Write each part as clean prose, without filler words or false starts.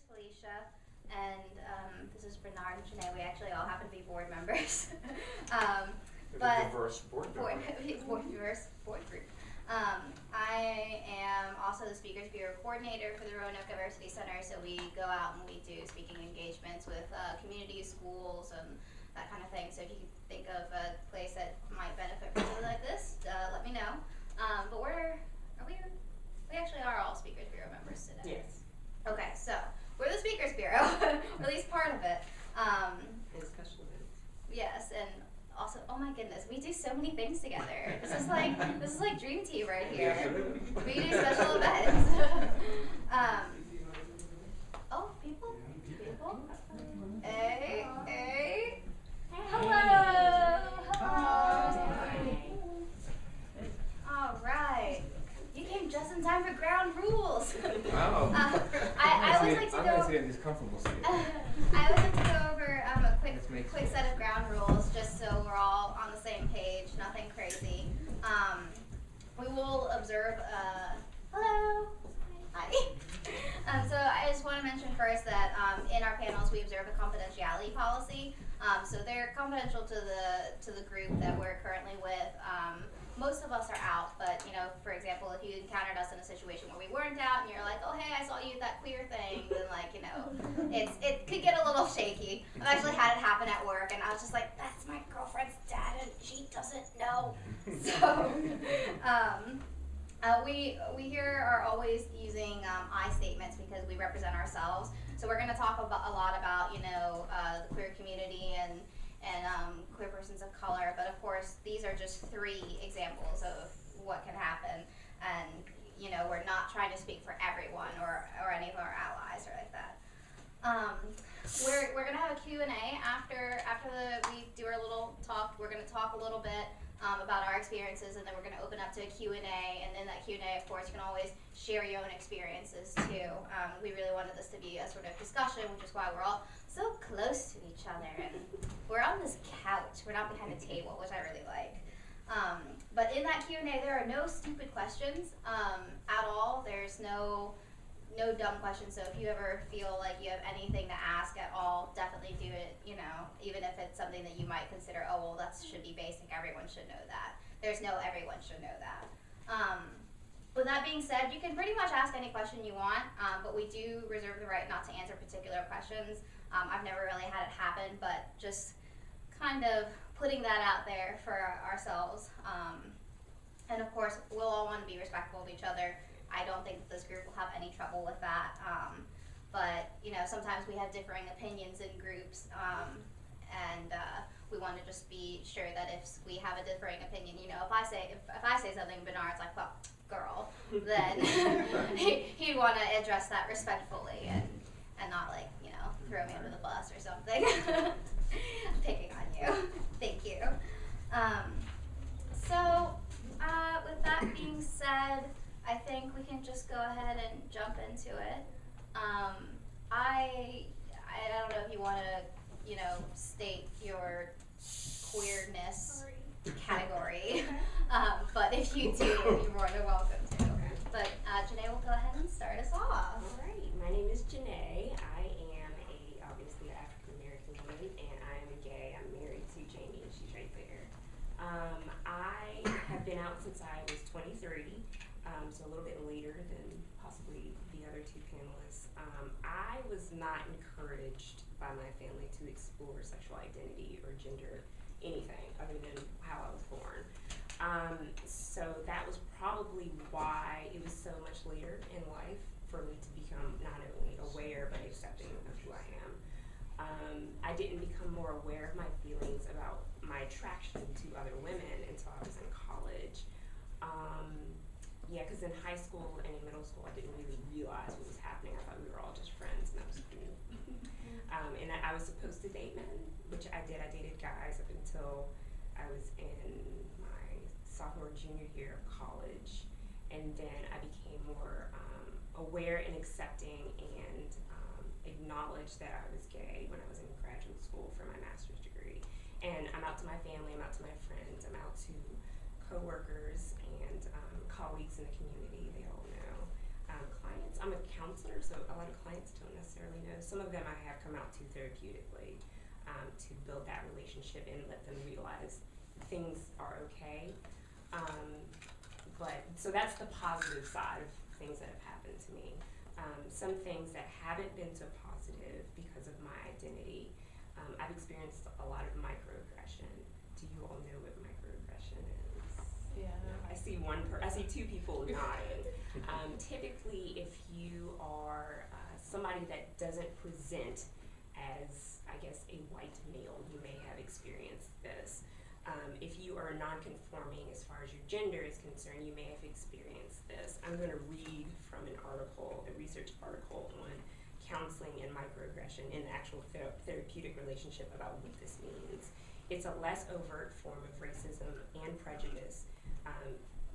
Felicia, and this is Bernard and Jenae. We actually all happen to be board members. But diverse board diverse board group. I am also the Speakers Bureau coordinator for the Roanoke Diversity Center, so we go out and we do speaking engagements with communities, schools, and that kind of thing. So if you can think of a place that might benefit from something like this, let me know. But we actually are all Speakers Bureau members today. Yes. Okay, so we're the Speakers Bureau, or at least part of it. And special events. Yes, and also, oh my goodness, we do so many things together. This is like dream team right here. Yes. We do special events. Oh, people. Hey. Hello. All right. You came just in time for ground rules. Oh. I always like to I'm go. going to sit in this comfortable seat. I always like to go over a quick set of ground rules, just so we're all on the same page. Nothing crazy. We will observe. Hello. Hi. So I just want to mention first that in our panels we observe a confidentiality policy. So they're confidential to the group that we're currently with. Most of us are out, but for example, if you encountered us in a situation where we weren't out and you're like, oh hey, I saw you at that queer thing, then it could get a little shaky. I've actually had it happen at work, and I was just like, that's my girlfriend's dad, and she doesn't know. So we here are always using I statements because we represent ourselves. So we're going to talk a lot about the queer community and queer persons of color, but of course these are just 3 examples of what can happen, and we're not trying to speak for everyone or any of our allies or like that. We're gonna have a Q&A after we do our little talk. We're gonna talk a little bit about our experiences, and then we're gonna open up to a Q&A, and in that Q&A, of course, you can always share your own experiences too. We really wanted this to be a sort of discussion, which is why we're all so close to each other, and we're on this couch. We're not behind a table, which I really like. But in that Q&A, there are no stupid questions at all. There's no dumb questions. So if you ever feel like you have anything to ask at all, definitely do it. Even if it's something that you might consider, oh well, that should be basic. Everyone should know that. There's no everyone should know that. With that being said, you can pretty much ask any question you want, but we do reserve the right not to answer particular questions. I've never really had it happen, but just kind of putting that out there for ourselves. And of course, we'll all want to be respectful of each other. I don't think that this group will have any trouble with that. But sometimes we have differing opinions in groups, and we want to just be sure that if we have a differing opinion, if I say something, Bernard's like, well, girl, then he'd want to address that respectfully and not throw me under the bus or something. I'm picking on you. Thank you. So with that being said, I think we can just go ahead and jump into it. I don't know if you want to state your queerness category, but if you do, you're more than welcome to. But Jenae will go ahead and start us off. All right. My name is Jenae. I am obviously an African American woman, and I am a gay. I'm married to Jamie, and she's right there. I have been out since I was 23, so a little bit later than possibly the other 2 panelists. I was not encouraged by my family to explore sexual identity or gender anything other than how I was born. So that was probably why it was so much later in life for me to become not only aware but accepting of who I am. I didn't become more aware of my feelings about my attraction to other women until I was in college. Because in high school and in middle school, I didn't really realize what was happening. I thought we were all just friends, and that was cool. And I was supposed to date men, which I did. I dated guys up until I was in my sophomore, junior year of college. And then I became more aware and accepting and acknowledged that I was gay when I was in graduate school for my master's degree. And I'm out to my family, I'm out to my friends, I'm out to coworkers and colleagues in the community. They all know. Clients, I'm a counselor, so a lot of clients don't necessarily know. Some of them I have come out to therapeutically to build that relationship and let them realize things are okay. So that's the positive side of things that have happened to me. Some things that haven't been so positive because of my identity. I've experienced a lot of microaggression. Do you all know what microaggression is? Yeah. I see two people nodding. Typically, if you are somebody that doesn't present as, I guess, a white male, you may have experienced this. If you are non-conforming as far as your gender is concerned, you may have experienced this. I'm going to read from an article, a research article on counseling and microaggression in the actual therapeutic relationship about what this means. It's a less overt form of racism and prejudice,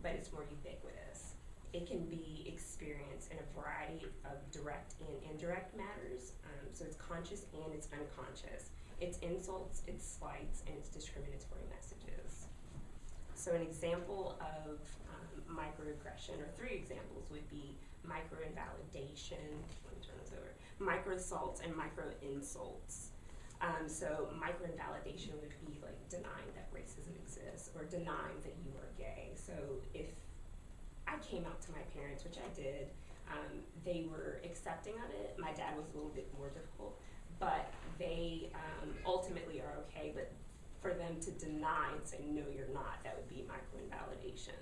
but it's more ubiquitous. It can be experienced in a variety of direct and indirect matters, so it's conscious and it's unconscious. It's insults, it's slights, and it's discriminatory messages. So an example of microaggression, or three examples, would be micro-invalidation, let me turn this over, micro-assaults, and micro-insults. So micro-invalidation would be like denying that racism exists, or denying that you are gay. So if I came out to my parents, which I did, they were accepting of it. My dad was a little bit more difficult, but they ultimately are okay. But for them to deny and say, no, you're not, that would be micro-invalidation.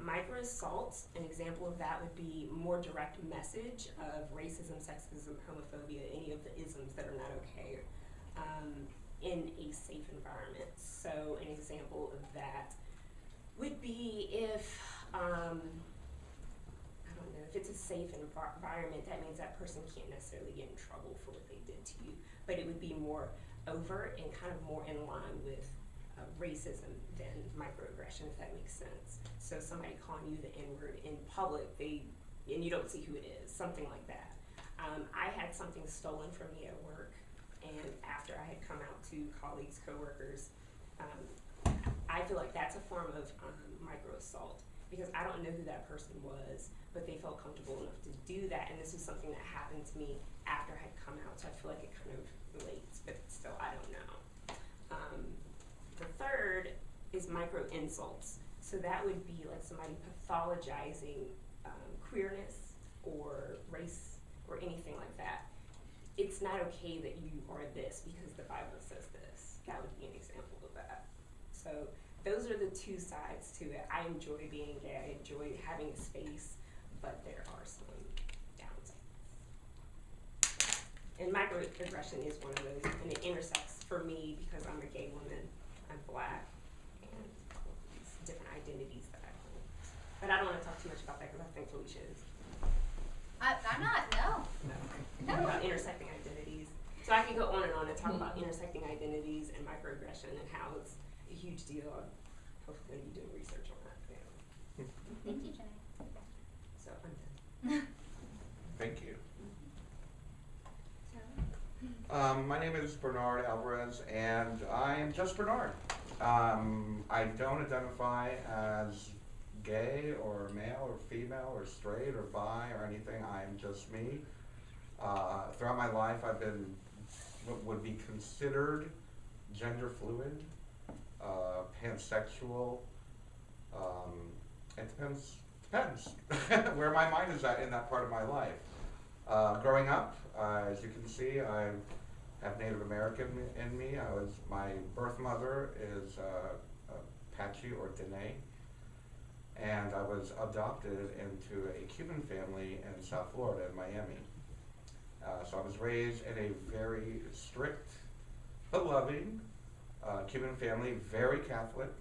Micro-assaults, an example of that would be more direct message of racism, sexism, homophobia, any of the isms that are not okay in a safe environment. So an example of that would be if, I don't know, if it's a safe environment, that means that person can't necessarily get in trouble for what they did to you, but it would be more overt and kind of more in line with racism than microaggression, if that makes sense. So somebody calling you the N-word in public, and you don't see who it is, something like that. I had something stolen from me at work, and after I had come out to colleagues, coworkers, I feel like that's a form of micro-assault, because I don't know who that person was, but they felt comfortable enough to do that, and this was something that happened to me after I had come out, so I feel like it kind of relates, but still, I don't know. The third is micro-insults. So that would be like somebody pathologizing queerness or race or anything like that. It's not okay that you are this because the Bible says this. That would be an example of that. So those are the two sides to it. I enjoy being gay. I enjoy having a space, but there are some downsides. And microaggression is one of those, and it intersects for me because I'm a gay woman, I'm Black, and all of these different identities that I hold. But I don't want to talk too much about that because I think Felicia is. I'm not, no. About intersecting identities. So I can go on and talk about intersecting identities and microaggression and how it's a huge deal. I'm hopefully going to be doing research on that. Yeah. Thank you, Jenae. So I'm done. Thank you. My name is Bernard Alvarez, and I am just Bernard. I don't identify as gay or male or female or straight or bi or anything. I am just me. Throughout my life, I've been what would be considered gender fluid, pansexual. It depends where my mind is at in that part of my life. Growing up, as you can see, I have Native American in me. My birth mother is Apache or Diné, and I was adopted into a Cuban family in South Florida, in Miami. So I was raised in a very strict but loving Cuban family, very Catholic,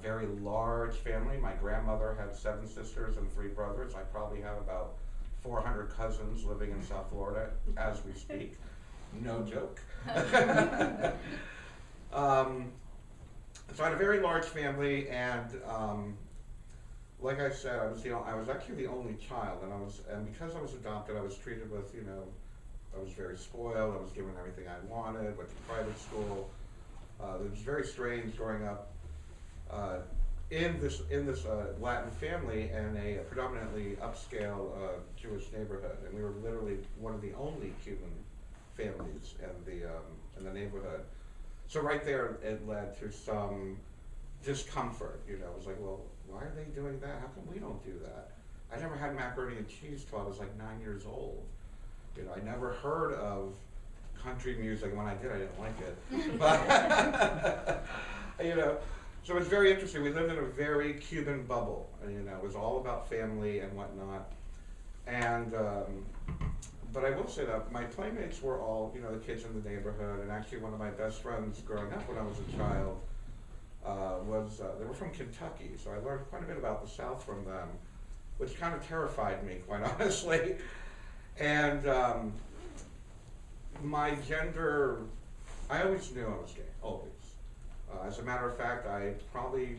very large family. My grandmother had 7 sisters and 3 brothers. I probably have about 400 cousins living in South Florida as we speak. No joke. So I had a very large family, and like I said, I was actually the only child, and because I was adopted, I was treated with, I was very spoiled. I was given everything I wanted. Went to private school. It was very strange growing up in this Latin family and a predominantly upscale Jewish neighborhood, and we were literally one of the only Cuban families in the neighborhood. So right there, it led to some discomfort. You know, it was like, well, why are they doing that? How come we don't do that? I never had macaroni and cheese till I was like 9 years old. You know, I never heard of country music. When I did, I didn't like it. But you know, so it's very interesting. We lived in a very Cuban bubble. You know, it was all about family and whatnot. And but I will say that my playmates were all, you know, the kids in the neighborhood. And actually, one of my best friends growing up when I was a child they were from Kentucky. So I learned quite a bit about the South from them, which kind of terrified me, quite honestly. And my gender, I always knew I was gay, always. As a matter of fact, I probably,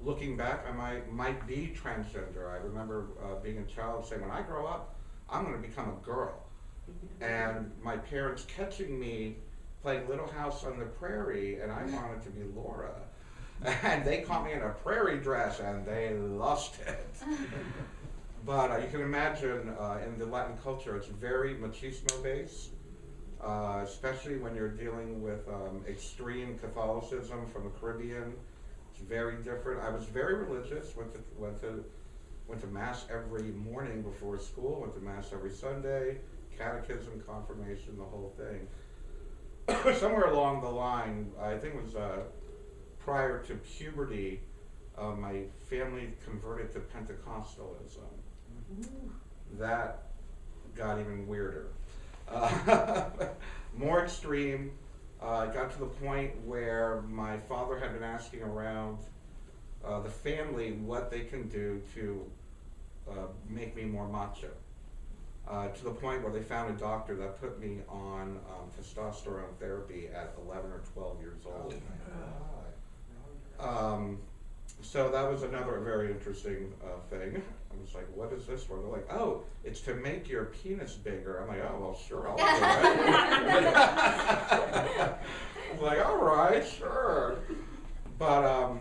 looking back, I might be transgender. I remember being a child saying, when I grow up, I'm going to become a girl. And my parents catching me playing Little House on the Prairie, and I wanted to be Laura. And they caught me in a prairie dress, and they lost it. But you can imagine in the Latin culture, it's very machismo based, especially when you're dealing with extreme Catholicism from the Caribbean. It's very different. I was very religious, went to Mass every morning before school, went to Mass every Sunday, catechism, confirmation, the whole thing. Somewhere along the line, I think it was prior to puberty, my family converted to Pentecostalism. That got even weirder. More extreme. Got to the point where my father had been asking around the family what they can do to make me more macho. To the point where they found a doctor that put me on testosterone therapy at 11 or 12 years old. So that was another very interesting thing. I was like, what is this for? They're like, oh, it's to make your penis bigger. I'm like, oh, well, sure, I'll do it. I'm like, all right, sure. But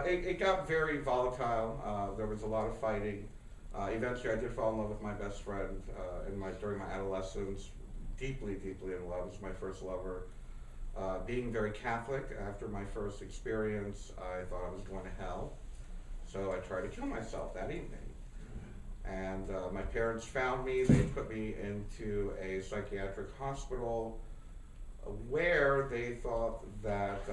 it got very volatile. There was a lot of fighting. Eventually, I did fall in love with my best friend during my adolescence. Deeply, deeply in love. It was my first lover. Being very Catholic, after my first experience, I thought I was going to hell. So I tried to kill myself that evening. And my parents found me. They put me into a psychiatric hospital where they thought that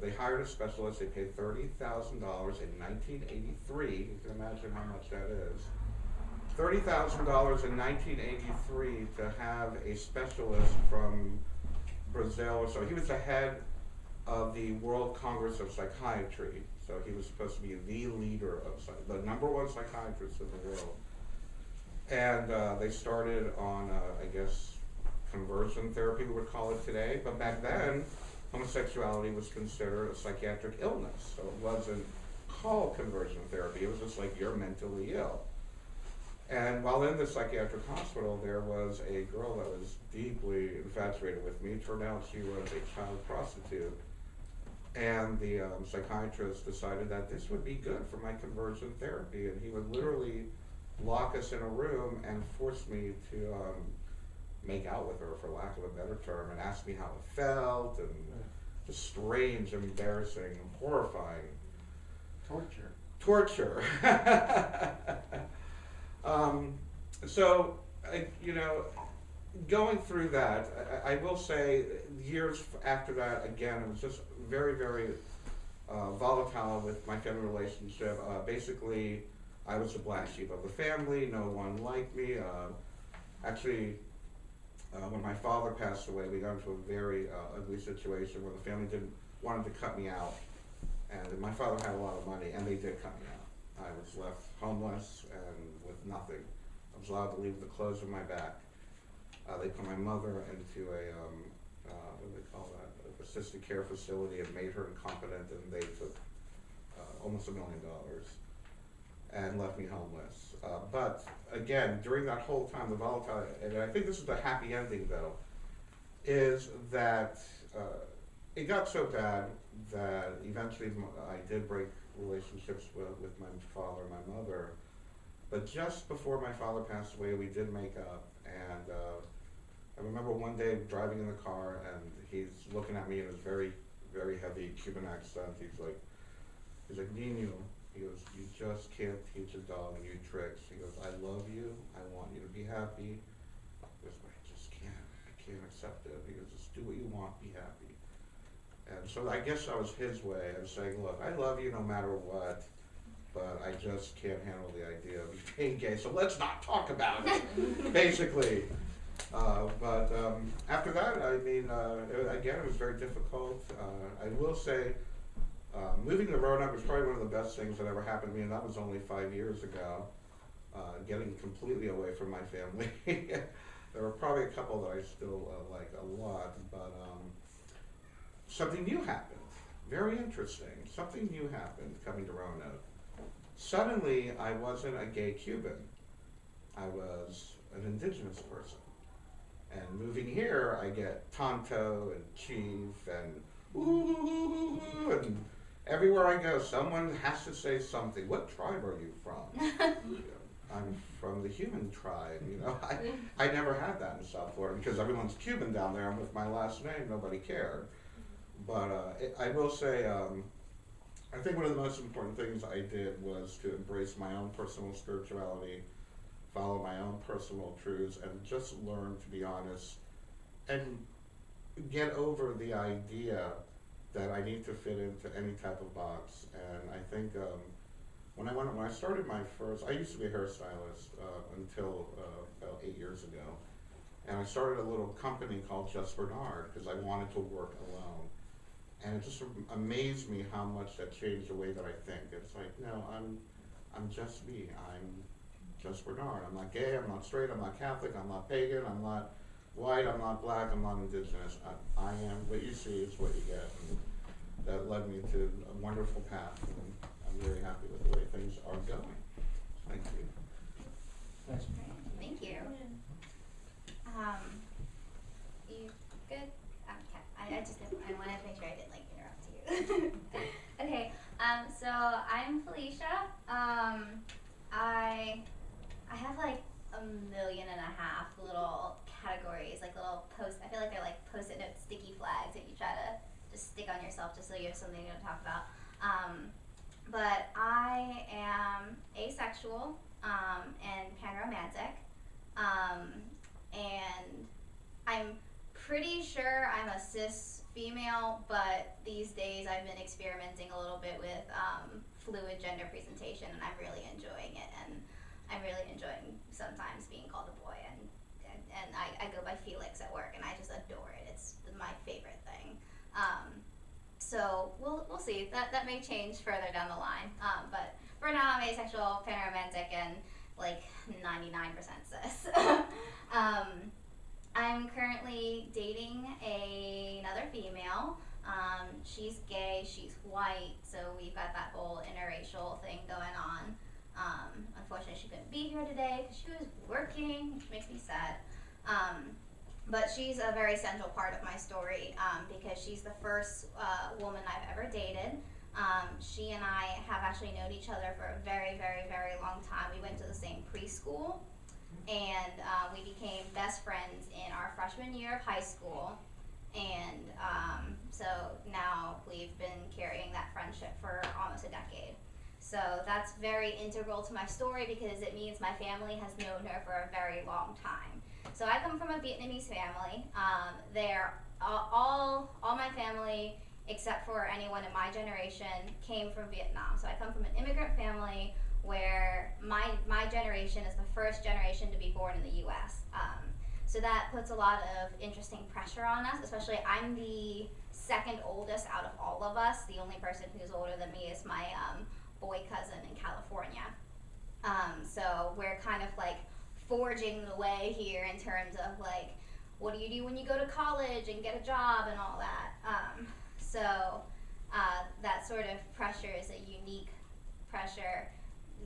they hired a specialist. They paid $30,000 in 1983. You can imagine how much that is. $30,000 in 1983 to have a specialist from Brazil. So he was the head of the World Congress of Psychiatry. So he was supposed to be the leader of the #1 psychiatrist in the world. And they started on, I guess, conversion therapy, we would call it today. But back then, homosexuality was considered a psychiatric illness. So it wasn't called conversion therapy. It was just like, you're mentally ill. And while in the psychiatric hospital, there was a girl that was deeply infatuated with me. It turned out she was a child prostitute. And the psychiatrist decided that this would be good for my conversion therapy. And he would literally lock us in a room and force me to make out with her, for lack of a better term, and ask me how it felt, and just strange, embarrassing, horrifying. Torture. So, you know, going through that, I will say, years after that, again, it was just very, very volatile with my family relationship. Basically, I was the black sheep of the family. No one liked me. Actually, when my father passed away, we got into a very ugly situation where the family wanted to cut me out. And my father had a lot of money, and they did cut me out. I was left homeless and with nothing. I was allowed to leave the clothes on my back. They put my mother into a, what do they call that, assisted care facility, and made her incompetent, and they took almost $1 million and left me homeless. But again, during that whole time, the volatile, and I think this is the happy ending though, is that it got so bad that eventually I did break relationships with my father and my mother. But just before my father passed away, we did make up, and I remember one day driving in the car, and he's looking at me in his very, very heavy Cuban accent. He's like, Nino, he goes, you just can't teach a dog new tricks. He goes, I love you, I want you to be happy. He goes, I just can't, I can't accept it. He goes, just do what you want, be happy. And so I guess that was his way of saying, look, I love you no matter what, but I just can't handle the idea of you being gay, so let's not talk about it, basically. But after that, I mean, again, it was very difficult. I will say, moving to Roanoke was probably one of the best things that ever happened to me, and that was only 5 years ago, getting completely away from my family. There were probably a couple that I still like a lot, but something new happened. Very interesting. Something new happened coming to Roanoke. Suddenly, I wasn't a gay Cuban. I was an indigenous person. And moving here, I get Tonto and Chief and ooh, and everywhere I go, someone has to say something. What tribe are you from? I'm from the human tribe, you know. I never had that in South Florida because everyone's Cuban down there, and with my last name, nobody cared. But I will say, I think one of the most important things I did was to embrace my own personal spirituality, follow my own personal truths, and just learn to be honest and get over the idea that I need to fit into any type of box. And I think when I started my first, I used to be a hairstylist until about 8 years ago, and I started a little company called Just Bernard because I wanted to work alone. And it just amazed me how much that changed the way that I think. It's like, no, I'm just me. I'm just Bernard. I'm not gay, I'm not straight, I'm not Catholic, I'm not pagan, I'm not white, I'm not black, I'm not indigenous. I am, what you see is what you get. And that led me to a wonderful path, and I'm very happy with the way things are going. Thank you. Thanks. Thank you. You good? Okay. I wanted to make sure I didn't like interrupt you. Okay. So I'm Felicia. I have like 1.5 million little categories, like little post. I feel like they're like post-it note sticky flags that you try to just stick on yourself just so you have something to talk about. But I am asexual and panromantic, and I'm pretty sure I'm a cis female, but these days I've been experimenting a little bit with fluid gender presentation, and I'm really enjoying it, and I'm really enjoying sometimes being called a boy, and I go by Felix at work, and I just adore it. It's my favorite thing. So we'll see. That may change further down the line. But for now, I'm asexual, panromantic, and like 99% cis. I'm currently dating another female. She's gay, she's white, so we've got that whole interracial thing going on. Unfortunately, she couldn't be here today because she was working, which makes me sad. But she's a very central part of my story because she's the first woman I've ever dated. She and I have actually known each other for a very, very, very long time. We went to the same preschool, and we became best friends in our freshman year of high school. And so now we've been carrying that friendship for almost a decade. So that's very integral to my story because it means my family has known her for a very long time. So I come from a Vietnamese family. They're all my family, except for anyone in my generation, came from Vietnam. So I come from an immigrant family where my generation is the first generation to be born in the U.S. So that puts a lot of interesting pressure on us, especially I'm the second oldest out of all of us. The only person who's older than me is my boy cousin in California. So we're kind of like forging the way here in terms of like, what do you do when you go to college and get a job and all that. So that sort of pressure is a unique pressure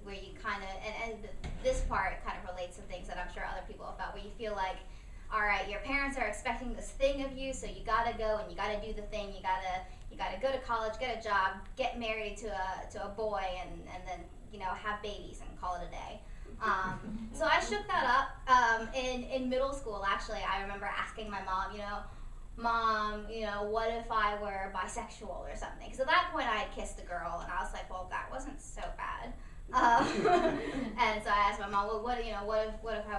where you kind of, and this part kind of relates to things that I'm sure other people have felt, where you feel like all right, your parents are expecting this thing of you, so you gotta go and you gotta do the thing. You gotta go to college, get a job, get married to a boy, and then have babies and call it a day. So I shook that up in middle school. Actually, I remember asking my mom, Mom, what if I were bisexual or something? Because at that point I had kissed a girl, and I was like, well, that wasn't so bad. And so I asked my mom, well, what if I were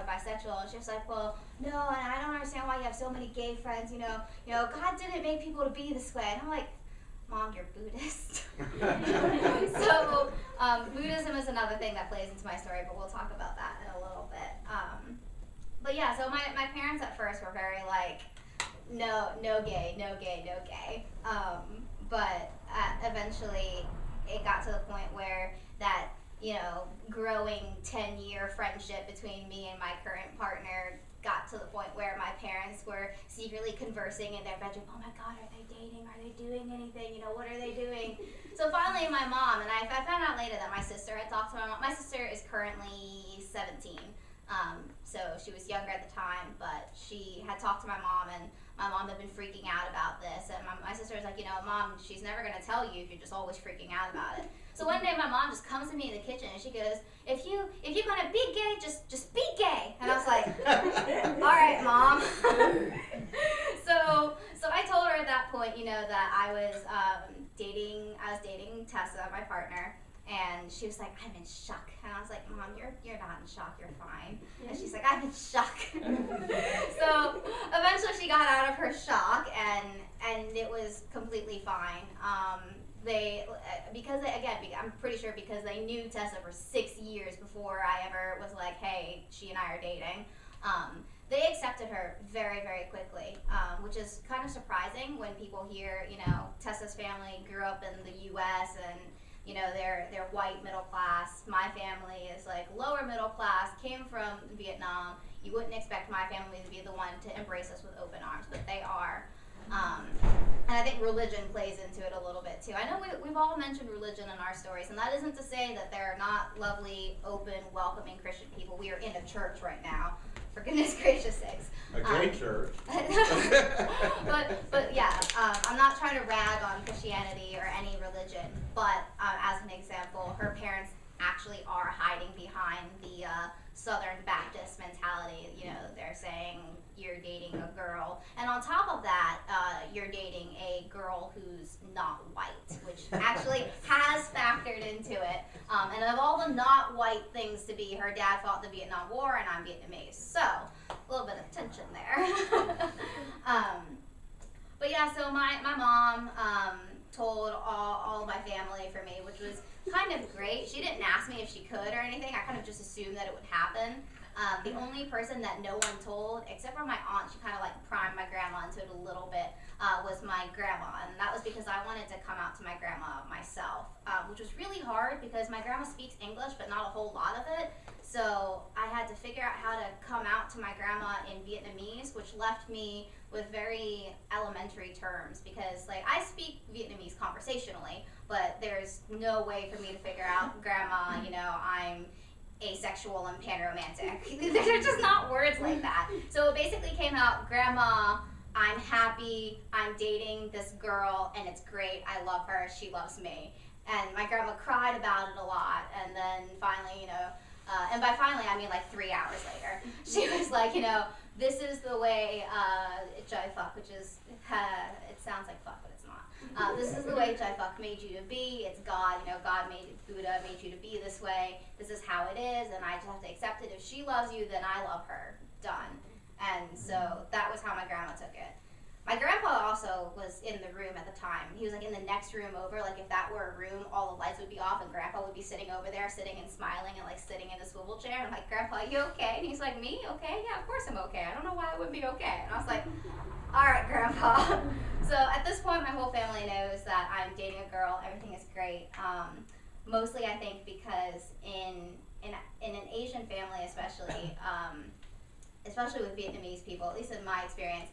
bisexual? And she was like, well, no, and I don't understand why you have so many gay friends. God didn't make people to be this way. And I'm like, Mom, you're Buddhist. So Buddhism is another thing that plays into my story, but we'll talk about that in a little bit. But yeah, so my parents at first were very like, no gay. But eventually it got to the point where that, growing 10-year friendship between me and my current partner got to the point where my parents were secretly conversing in their bedroom. Oh my God, are they dating? Are they doing anything? What are they doing? So finally my mom, and I found out later that my sister had talked to my mom. My sister is currently 17. So she was younger at the time, but she had talked to my mom, and my mom had been freaking out about this. And my sister was like, Mom, she's never going to tell you if you're just always freaking out about it. So one day my mom just comes to me in the kitchen and she goes, if you're going to be gay, just be gay. And I was like, all right, Mom. So I told her at that point, that I was dating Tessa, my partner. And she was like, I'm in shock. And I was like, Mom, you're not in shock, you're fine. And she's like, I'm in shock. So eventually she got out of her shock, and it was completely fine. I'm pretty sure because they knew Tessa for 6 years before I ever was like, hey, she and I are dating. They accepted her very, very quickly, which is kind of surprising when people hear, Tessa's family grew up in the U.S. and they're white middle class. My family is like lower middle class, came from Vietnam. You wouldn't expect my family to be the one to embrace us with open arms, but they are. And I think religion plays into it a little bit too. I know we've all mentioned religion in our stories, and that isn't to say that there are not lovely, open, welcoming Christian people. We are in a church right now, for goodness gracious sakes. A gay church. But yeah, I'm not trying to rag on Christianity or any religion, but as an example, her parents actually are hiding behind the Southern Baptist mentality. They're saying you're dating a girl, and on top of that, you're dating a girl who's not white, which actually has factored into it. And of all the not white things to be, her dad fought the Vietnam War, and I'm Vietnamese, so a little bit of tension there. But yeah, so my mom told all of my family for me, which was kind of great. She didn't ask me if she could or anything. I kind of just assumed that it would happen. The only person that no one told, except for my aunt, she kind of like primed my grandma into it a little bit, was my grandma. And that was because I wanted to come out to my grandma myself, which was really hard because my grandma speaks English, but not a whole lot of it. So I had to figure out how to come out to my grandma in Vietnamese, which left me with very elementary terms because like I speak Vietnamese conversationally, but there's no way for me to figure out, Grandma, I'm asexual and panromantic. They're just not words like that. So it basically came out, Grandma, I'm happy, I'm dating this girl, and it's great, I love her, she loves me. And my grandma cried about it a lot, and then finally, and by finally I mean like 3 hours later, she was like, this is the way Jai Fuck, which is, it sounds like fuck, but it's not. This is the way Jai Fuck made you to be. It's God, God Buddha made you to be this way. This is how it is, and I just have to accept it. If she loves you, then I love her. Done. And so that was how my grandma took it. My grandpa also was in the room at the time. He was like in the next room over. Like if that were a room, all the lights would be off, and Grandpa would be sitting over there, sitting and smiling, and like sitting in a swivel chair. And I'm like, Grandpa, you okay? And he's like, me? Okay? Yeah, of course I'm okay. I don't know why I wouldn't be okay. And I was like, all right, Grandpa. So at this point, my whole family knows that I'm dating a girl. Everything is great. Mostly, I think, because in an Asian family, especially with Vietnamese people, at least in my experience,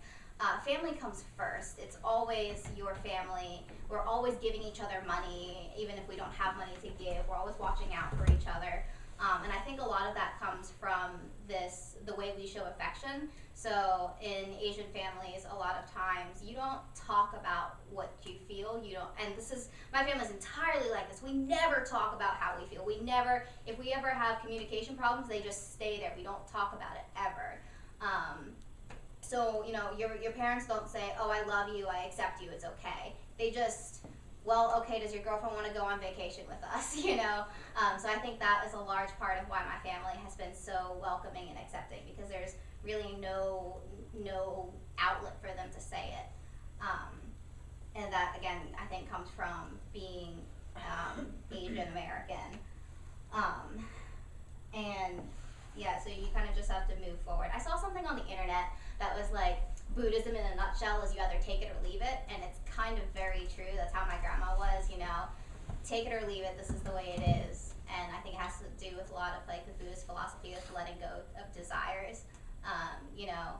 family comes first. It's always your family. We're always giving each other money, even if we don't have money to give. We're always watching out for each other. And I think a lot of that comes from the way we show affection. So in Asian families, a lot of times you don't talk about what you feel. You don't, and this is, my family's entirely like this. We never talk about how we feel. We never, if we ever have communication problems, they just stay there. We don't talk about it ever. So, you know, your parents don't say, oh, I love you, I accept you, it's okay. They just, well, okay, does your girlfriend want to go on vacation with us, you know? So I think that is a large part of why my family has been so welcoming and accepting, because there's really no outlet for them to say it. And that, again, I think comes from being Asian American. And yeah, so you kind of just have to move forward. I saw something on the internet that was like, Buddhism in a nutshell is you either take it or leave it, and it's kind of very true. That's how my grandma was, you know, take it or leave it, this is the way it is. And I think it has to do with a lot of like the Buddhist philosophy of letting go of desires. You know,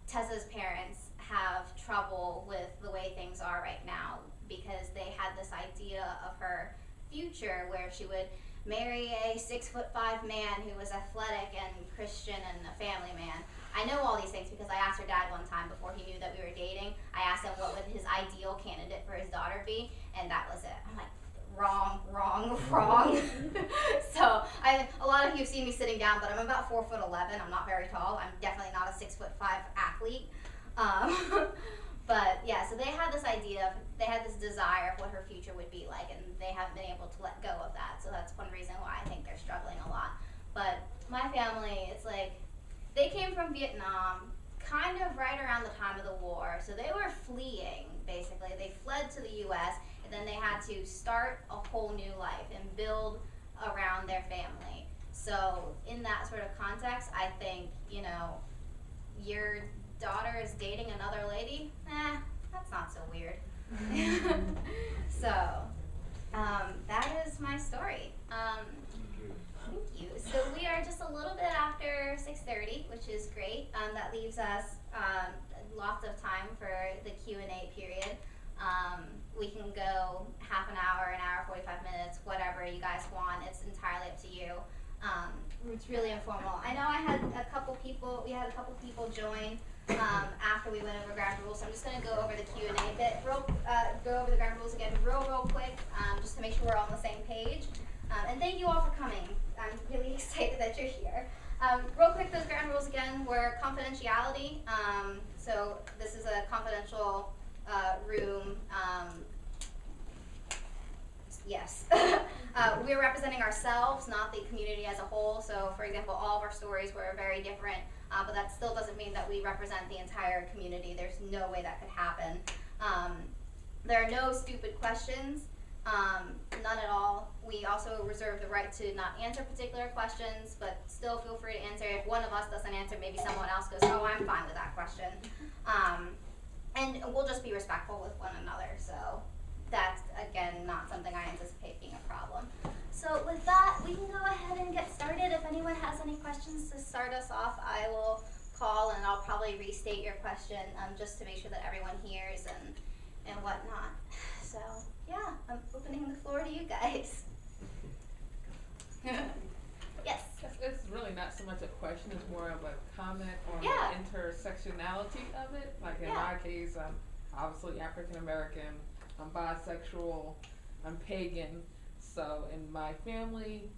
Tessa's parents have trouble with the way things are right now because they had this idea of her future where she would marry a 6'5" man who was athletic and Christian and a family man. I know all these things because I asked her dad one time before he knew that we were dating. I asked him what would his ideal candidate for his daughter be, and that was it. I'm like, wrong. So a lot of you have seen me sitting down, but I'm about 4'11". I'm not very tall. I'm definitely not a 6'5" athlete. But yeah, so they had this idea, they had this desire of what her future would be like, and they haven't been able to let go of that. So that's one reason why I think they're struggling a lot. But my family, it's like, they came from Vietnam kind of right around the time of the war. So they were fleeing, basically. They fled to the US, and then they had to start a whole new life and build around their family. So in that sort of context, I think, you know, your daughter is dating another lady, that's not so weird. So, that is my story. Thank you. So we are just a little bit after 6:30, which is great. That leaves us lots of time for the Q&A period. We can go half an hour, 45 minutes, whatever you guys want. It's entirely up to you. It's really informal. I know we had a couple people join after we went over ground rules. So I'm just going to go over the Q&A bit, go over the ground rules again real quick, just to make sure we're all on the same page. And thank you all for coming. I'm really excited that you're here. Real quick, those ground rules again were confidentiality. So this is a confidential room. Yes. We're representing ourselves, not the community as a whole. So, for example, all of our stories were very different, but that still doesn't mean that we represent the entire community. There's no way that could happen. There are no stupid questions, none at all. We also reserve the right to not answer particular questions, but still feel free to answer. If one of us doesn't answer, maybe someone else goes, oh, I'm fine with that question. And we'll just be respectful with one another. So that's, again, not something I anticipate being a problem. So with that, we can go ahead and get started. If anyone has any questions to start us off, I will call and I'll probably restate your question just to make sure that everyone hears and whatnot. So yeah, I'm opening the floor to you guys. Yes. It's really not so much a question, it's more of a comment on the intersectionality of it. Like in my case, I'm obviously African American, I'm bisexual, I'm pagan. So in my family,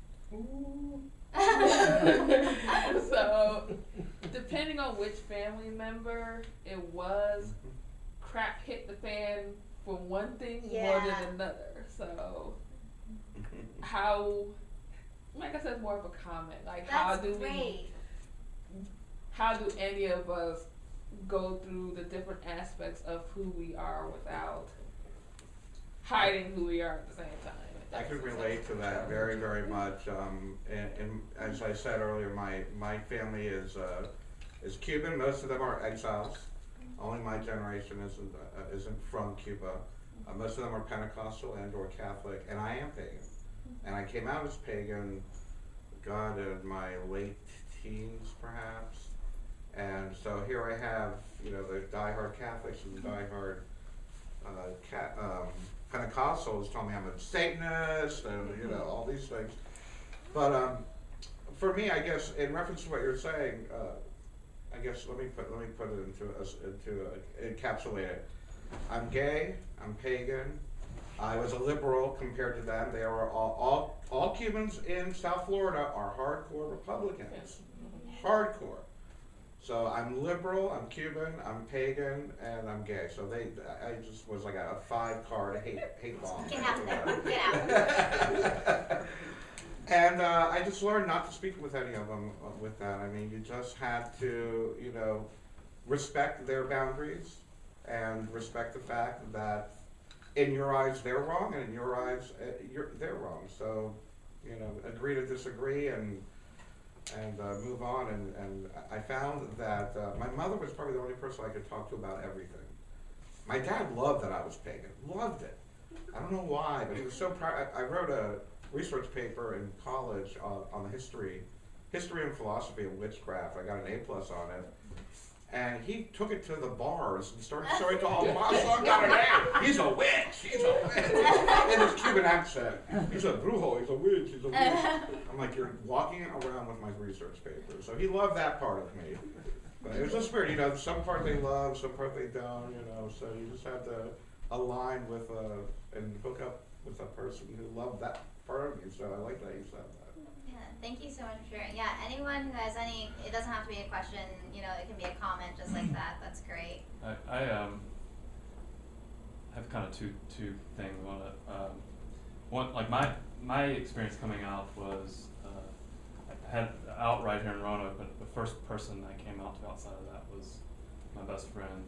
so depending on which family member it was, crap hit the fan for one thing more than another. So how, like I said, it's more of a comment. Like how do any of us go through the different aspects of who we are without hiding who we are at the same time? I can relate to that very, very much. And as I said earlier, my family is Cuban. Most of them are exiles. Only my generation isn't from Cuba. Most of them are Pentecostal and or Catholic, and I am pagan. And I came out as pagan, God, in my late teens, perhaps. And so here I have, you know, the diehard Catholics and the diehard Pentecostals telling me I'm a Satanist and, you know, all these things. But for me, I guess, in reference to what you're saying, I guess let me put it encapsulate it. I'm gay. I'm pagan. I was a liberal compared to them. They are all Cubans in South Florida are hardcore Republicans. Hardcore. So I'm liberal, I'm Cuban, I'm pagan, and I'm gay. So I just was like a 5-card hate bomb. Get out there. Get out. And I just learned not to speak with any of them with that. I mean, you just had to, respect their boundaries and respect the fact that in your eyes they're wrong, and in your eyes they're wrong. So, agree to disagree and move on. And I found that my mother was probably the only person I could talk to about everything. My dad loved that I was pagan. Loved it. I don't know why, but he was so proud. I wrote a research paper in college on the history and philosophy of witchcraft. I got an A+ on it. And he took it to the bars and started showing to all the bars. So I got an A. He's a witch. He's a witch. In his Cuban accent. He's a brujo. He's a witch. He's a witch. I'm like, you're walking around with my research paper. So he loved that part of me. But it was just weird. Some part they love, some part they don't. So you just had to align with and hook up with a person who loved that part of me. So I like that you said that. Yeah, thank you so much for sharing. Yeah, anyone who has any, it doesn't have to be a question, it can be a comment just like that. That's great. I have kind of two things on it. One, like my experience coming out was I had out right here in Roanoke, but the first person I came out to outside of that was my best friend.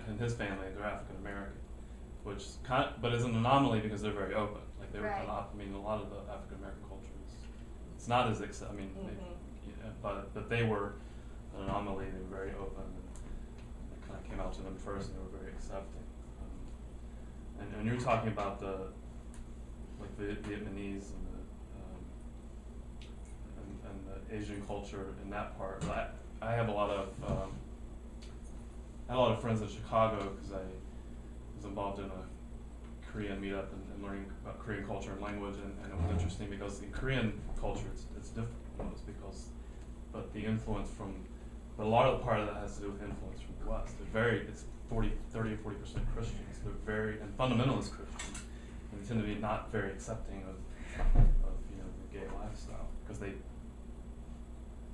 And his family, they're African American, which but is an anomaly because they're very open. Like they were Right. a lot of the African American culture it's not as but they were an anomaly. They were very open, and I kind of came out to them first, and they were very accepting. And you're talking about the Vietnamese and the Asian culture in that part. I have a lot of friends in Chicago because I was involved in a Korean meetup and learning about Korean culture and language, and it was interesting because the Korean culture it's different. But the influence but a lot of the part of that has to do with influence from the West. It's 30 or 40% Christians. They're and fundamentalist Christians, and they tend to be not very accepting of the gay lifestyle because they,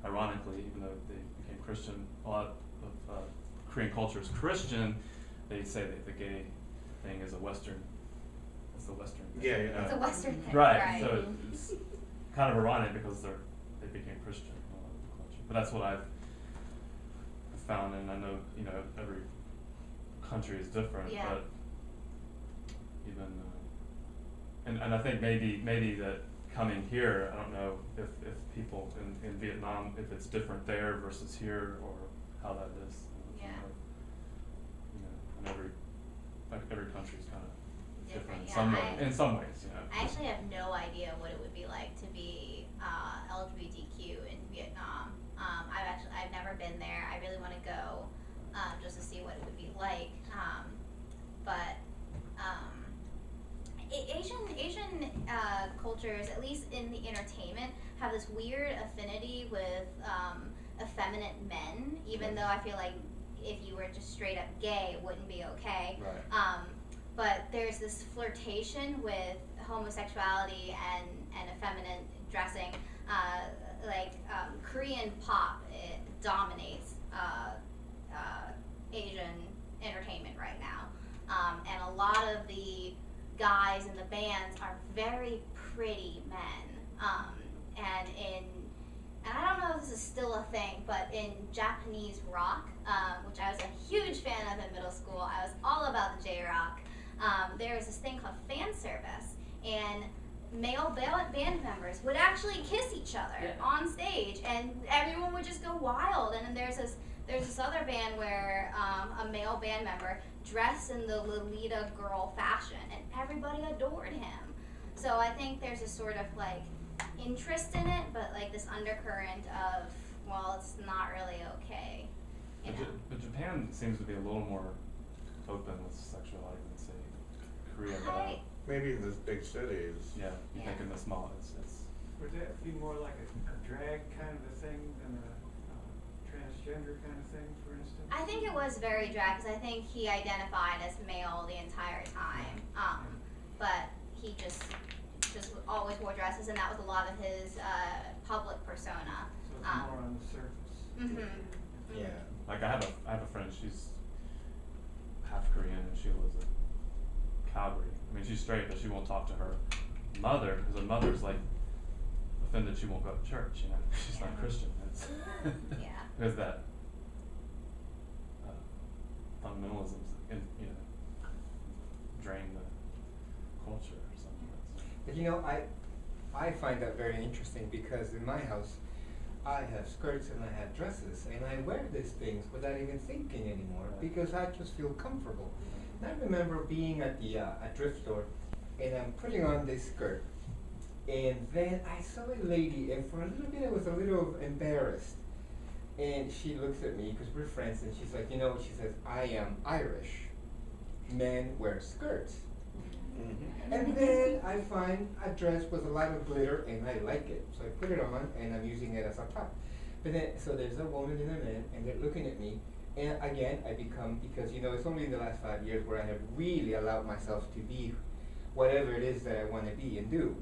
ironically, even though they became Christian, a lot of Korean culture is Christian. They say that the gay thing is a Western. It's the Western thing. Yeah. It's a Western thing. Right. So it's kind of ironic because they became Christian in a lot of the culture. But that's what I've found, and I know every country is different. Yeah. But even and I think maybe that coming here, I don't know if people in Vietnam, if it's different there versus here, or how that is. Yeah. And every country is kind of different Yeah, in some ways. I actually have no idea what it would be like to be LGBTQ in Vietnam. I've never been there. I really want to go just to see what it would be like. Asian cultures, at least in the entertainment, have this weird affinity with effeminate men. Even though I feel like if you were just straight up gay, it wouldn't be okay. Right. But there's this flirtation with homosexuality and effeminate dressing. Korean pop dominates Asian entertainment right now. And a lot of the guys in the bands are very pretty men. And I don't know if this is still a thing, but in Japanese rock, which I was a huge fan of in middle school, I was all about the J-rock. There was this thing called fan service, and male band members would actually kiss each other on stage, and everyone would just go wild. And then there's this other band where a male band member dressed in the Lolita girl fashion, and everybody adored him. So I think there's a sort of interest in it, but this undercurrent of, well, it's not really okay. But Japan seems to be a little more open with sexuality than, say, Korea. Maybe in those big cities. Yeah, you think in the small, it's Would that be more like a drag kind of a thing than a transgender kind of thing, for instance? I think it was very drag because I think he identified as male the entire time, but he just always wore dresses, and that was a lot of his public persona. So it's more on the surface. Mm-hmm. Yeah. Like I have a friend, she's half Korean and she lives in Calgary. I mean, she's straight, but she won't talk to her mother because her mother's like offended she won't go to church. You know, she's not Christian. It's Yeah. there's that fundamentalisms in drain the culture or something. But you know, I find that very interesting because in my house, I have skirts and I have dresses, and I wear these things without even thinking anymore because I just feel comfortable. And I remember being at the thrift store, and I'm putting on this skirt, and then I saw a lady, and for a little bit I was a little embarrassed. And she looks at me because we're friends, and she's like, you know, she says, I am Irish. Men wear skirts. And then I find a dress with a lot of glitter and I like it. So I put it on and I'm using it as a top. But then, so there's a woman and a man and they're looking at me. And again, I become, because you know, it's only in the last 5 years where I have really allowed myself to be whatever it is that I want to be and do,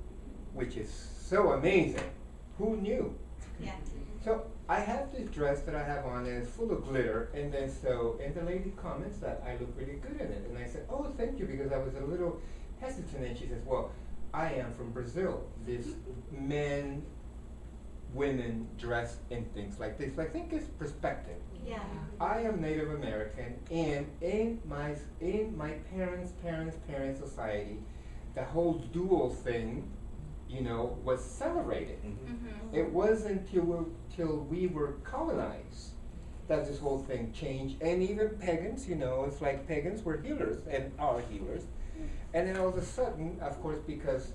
which is so amazing. Who knew? Yeah. So I have this dress that I have on and it's full of glitter, and then and the lady comments that I look really good in it. And I said, oh, thank you, because I was a little hesitant. And she says, well, I am from Brazil. This men, women dress in things like this. I think it's perspective. Yeah. I am Native American, and in my parents' society, the whole dual thing, you know, was celebrated. Mm-hmm. It wasn't till we were colonized that this whole thing changed. And even pagans, you know, it's like pagans were healers and are healers. And then all of a sudden, of course, because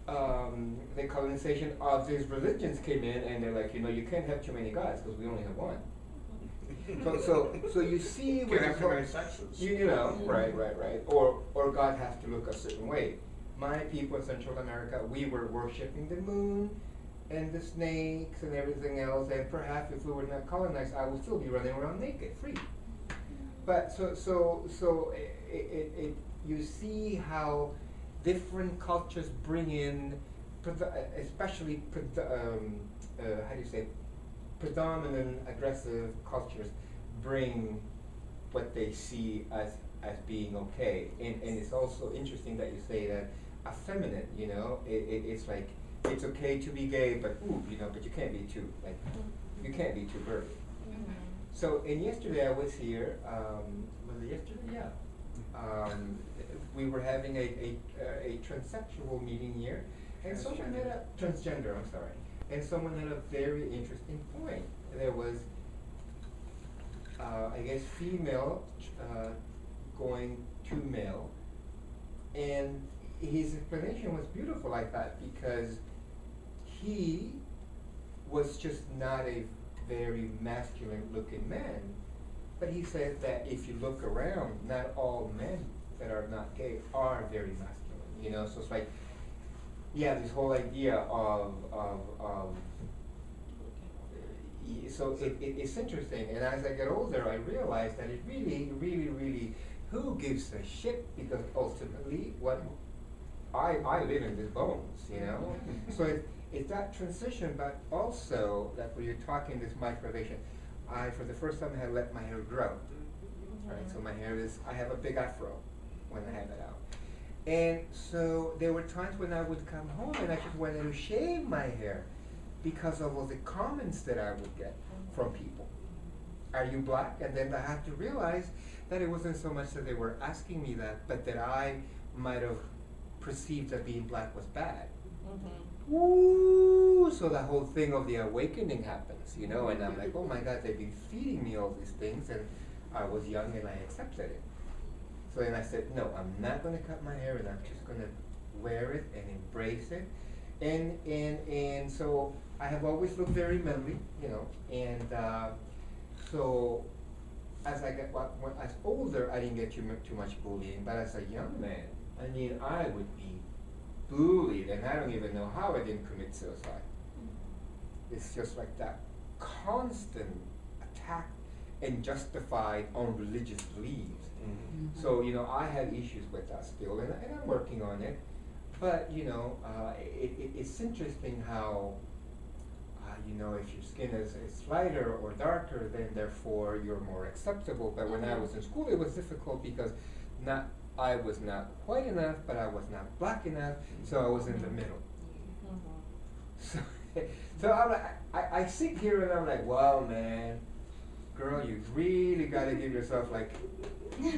the colonization of these religions came in, and they're like, you know, you can't have too many gods because we only have one. So you see, Can't have too many sexes. you know, right. Or God has to look a certain way. My people in Central America, we were worshiping the moon and the snakes and everything else, and perhaps if we were not colonized, I would still be running around naked, free. But so you see how different cultures bring in, especially how do you say, predominant aggressive cultures bring what they see as being okay. And it's also interesting that you say that effeminate, you know, it's like, it's okay to be gay, but ooh, you know, but you can't be too, like, you can't be too girly. Mm-hmm. So, and yesterday I was here, was it yesterday? Yeah. We were having a transsexual meeting here, and someone had a, transgender, I'm sorry, and someone had a very interesting point. There was, I guess, female going to male, and his explanation was beautiful, I thought, because he was just not a very masculine looking man. But he says that if you look around, not all men that are not gay are very masculine, you know? So it's like, yeah, this whole idea of so it's interesting. And as I get older, I realize that it really, who gives a shit? Because ultimately, what I live in these bones, you know? So it's that transition, but also that when you're talking this micronization, I, for the first time, had let my hair grow. Right, so my hair is, I have a big afro when I have it out. And so there were times when I would come home and I just wanted to shave my hair because of all the comments that I would get from people. Are you black? And then I had to realize that it wasn't so much that they were asking me that, but that I might have perceived that being black was bad. Mm-hmm. Ooh, so the whole thing of the awakening happens, you know, and I'm like, oh my God, they've been feeding me all these things, and I was young and I accepted it. So then I said, no, I'm not going to cut my hair, and I'm just going to wear it and embrace it. And so I have always looked very manly, you know, and so as I got, as older, I didn't get too much bullying, but as a young man, I mean, I would be bullied, and I don't even know how I didn't commit suicide. It's just like that constant attacked and justified on religious beliefs. Mhm. So, you know, I have issues with that still, and I'm working on it. But, you know, it's interesting how, you know, if your skin is lighter or darker, then therefore you're more acceptable. But when I was in school, it was difficult because I was not white enough, but I was not black enough, so I was in the middle. So, so I'm like, I sit here and I'm like, wow, man, girl, you really got to give yourself like. You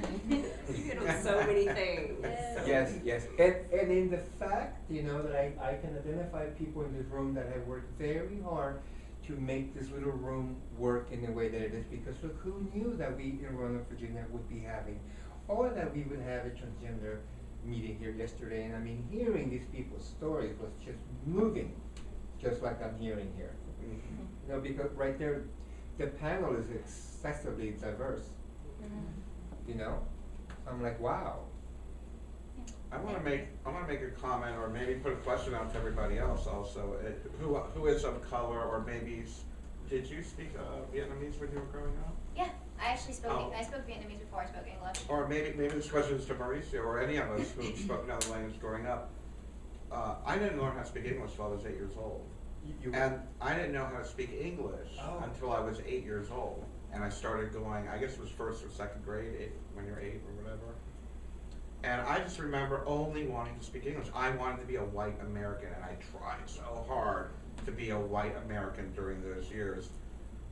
hit on so many things. Yes. And in the fact, you know, that I can identify people in this room that have worked very hard to make this little room work in the way that it is, because look, who knew that we in Roanoke, Virginia would be having, or that we would have a transgender meeting here yesterday. And I mean, hearing these people's stories was just moving, just like I'm hearing here. Mhm. You know, because right there, the panel is excessively diverse. You know, I'm like, wow. I want to make a comment, or maybe put a question out to everybody else also. Who is of color, or maybe did you speak Vietnamese when you were growing up? Yeah, I actually spoke. Oh. I spoke Vietnamese before I spoke English. Or maybe this question is to Mauricio or any of us who've spoken other languages growing up. I didn't learn how to speak English until I was 8 years old, and I didn't know how to speak English until I was 8 years old. And I started going, I guess it was first or second grade, when you're 8 or whatever. And I just remember only wanting to speak English. I wanted to be a white American, and I tried so hard to be a white American during those years.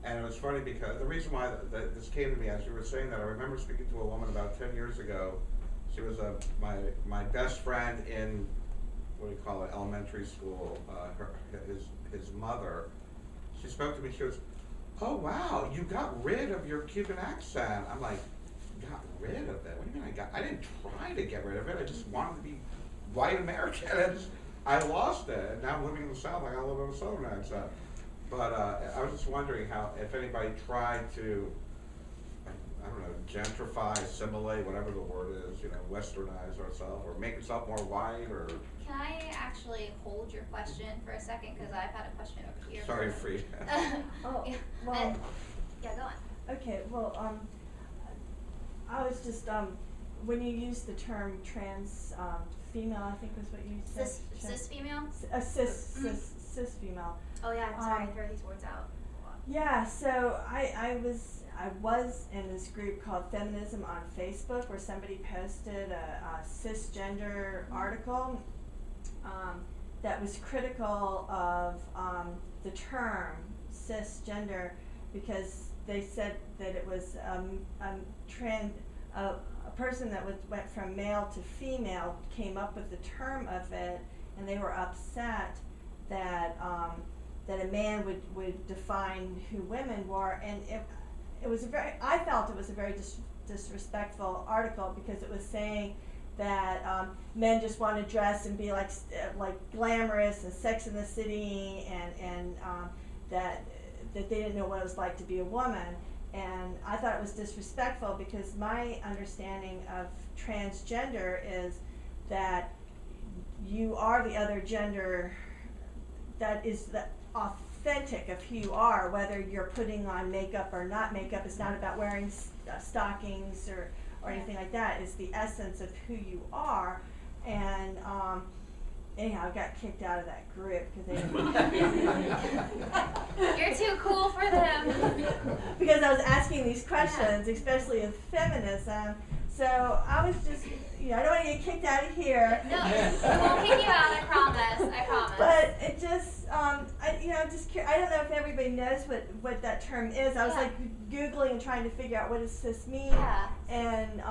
And it was funny because the reason why this came to me as you were saying that, I remember speaking to a woman about 10 years ago. She was my best friend in, what do you call it, elementary school. His mother. She spoke to me. She goes, "Oh wow, you got rid of your Cuban accent." I'm like, got rid of it? What do you mean I didn't try to get rid of it. I just wanted to be white American. I lost it. And now I'm living in the South. I got a little bit of a Southern accent. But I was just wondering if anybody tried to, I don't know, gentrify, assimilate, whatever the word is, you know, westernize ourselves, or make yourself more white, or. Can I actually hold your question for a second, because I've had a question over here. Sorry, Frida. Oh, Yeah, well, yeah, go on. okay, well, I was just, when you use the term trans female, I think was what you said. Cis female? Cis female. Oh yeah, I'm sorry, I throw these words out. Yeah, so I was in this group called Feminism on Facebook, where somebody posted a cisgender article that was critical of the term cisgender, because they said that it was a person that went from male to female came up with the term of it, and they were upset that that a man would define who women were, and it was I felt it was a very disrespectful article, because it was saying that men just want to dress and be like glamorous and Sex in the City, and that they didn't know what it was like to be a woman. And I thought it was disrespectful, because my understanding of transgender is that you are the other gender, that is the authentic of who you are, whether you're putting on makeup or not makeup. It's not about wearing stockings or anything like that. It's the essence of who you are. And anyhow, I got kicked out of that group because You're too cool for them. because I was asking these questions, especially of feminism. So I was just, I don't want to get kicked out of here. No, we won't kick you out. I promise. I promise. But it just, I don't know if everybody knows what that term is. I was Yeah. like Googling and trying to figure out what does cis mean. Yeah. And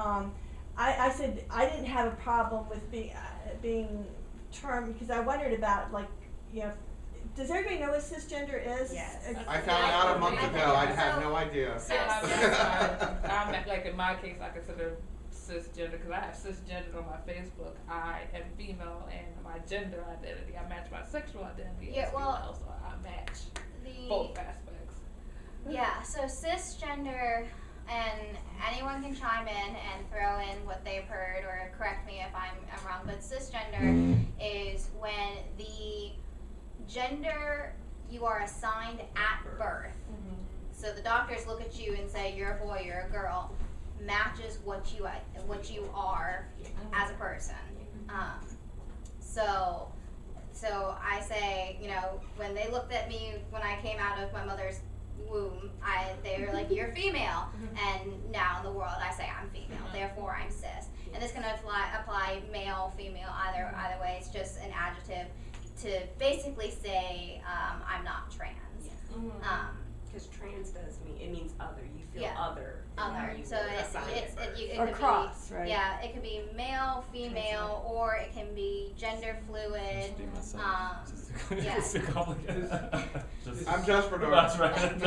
I said I didn't have a problem with being termed, because I wondered about, does everybody know what cisgender is? Yes. I found out a month ago. I had no idea. I'm like, in my case, I consider cisgender, because I have cisgender on my Facebook. I am female, and my gender identity, I match my sexual identity as female, so I match both aspects. Yeah, so cisgender, and anyone can chime in and throw in what they've heard or correct me if I'm wrong, but cisgender is when the gender you are assigned at birth. so the doctors look at you and say you're a boy, you're a girl, matches what you are as a person. So I say, when they looked at me when I came out of my mother's womb, they were like, you're female, and now in the world I say I'm female, therefore I'm cis. And this can apply male, female, either way. It's just an adjective to basically say I'm not trans. Because trans it means other. You feel other. Other. So it or could cross, be, right? Yeah, it could be male, female, or it can be gender fluid. Just be myself. Yeah. Just too complicated. I'm just for That's right.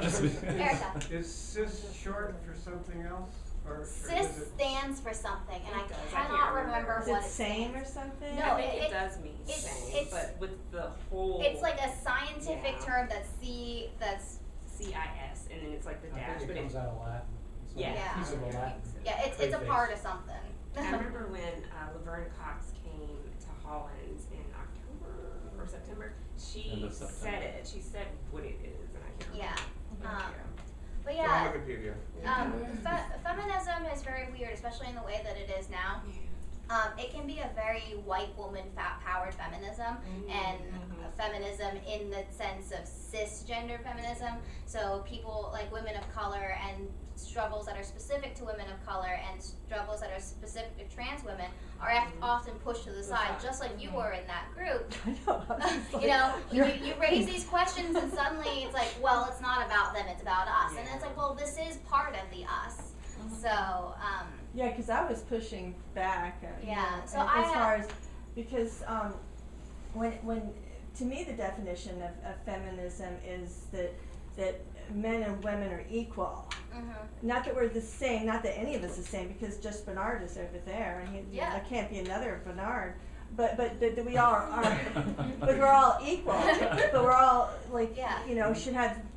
Just Just Erica. Is cis short for something else? Or Cis is it? stands for something, and It does. I I can't cannot remember. remember Is what it it same or stands. something? No, I think it it- does mean same, it's- but with the whole. It's like a scientific Yeah. term that's CIS, and then it's like the I dash, think but it comes out of Latin. It's like Yeah. a piece of a Latin. yeah, it's a Preface. part of something. I remember when Laverne Cox came to Holland in October or September. She End of said September. it. She said what it is, and I can't Yeah. remember. But Go on yeah, Wikipedia. feminism is very weird, especially in the way that it is now. It can be a very white woman powered feminism, and feminism in the sense of cisgender feminism. So people like women of color and struggles that are specific to women of color and struggles that are specific to trans women are often pushed to the side, just like you were in that group. I know. I was just like, You raise these questions and suddenly it's like, well, it's not about them, it's about us. And it's like, well, this is part of the us. So, yeah, because I was pushing back. Yeah, so as far as because when to me the definition of feminism is that men and women are equal. Not that we're the same, not that any of us is the same, because just Bernard is over there, and there can't be another Bernard. But that we all are, but we're all equal. But we're all should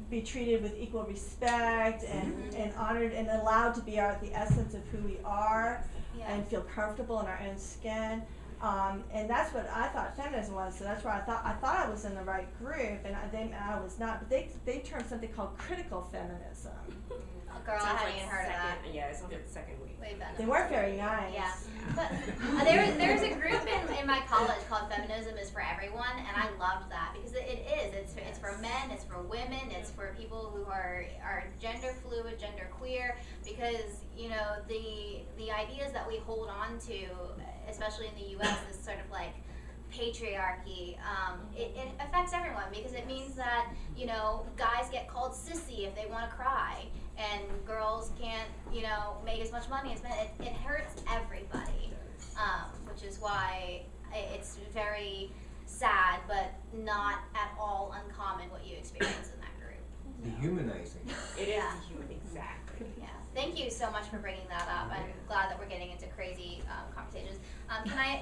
be treated with equal respect and honored and allowed to be the essence of who we are, and feel comfortable in our own skin. And that's what I thought feminism was. So that's where I thought I was in the right group, and I was not. But they termed something called critical feminism. girl, I hadn't even heard of that. Yeah, it sounds like the second week. Way better. They weren't very nice. Yeah, but there's a group in my college called Feminism is for Everyone, and I loved that because it is. It's for men, it's for women, it's for people who are gender fluid, gender queer, because the ideas that we hold on to, especially in the U.S., is sort of like patriarchy. It affects everyone because it means that guys get called sissy if they want to cry, and girls can't make as much money as men. It hurts everybody, which is why it's very sad, but not at all uncommon what you experience in that group. Dehumanizing. It is Yeah. human, exactly. Yeah. Thank you so much for bringing that up. I'm glad that we're getting into crazy conversations.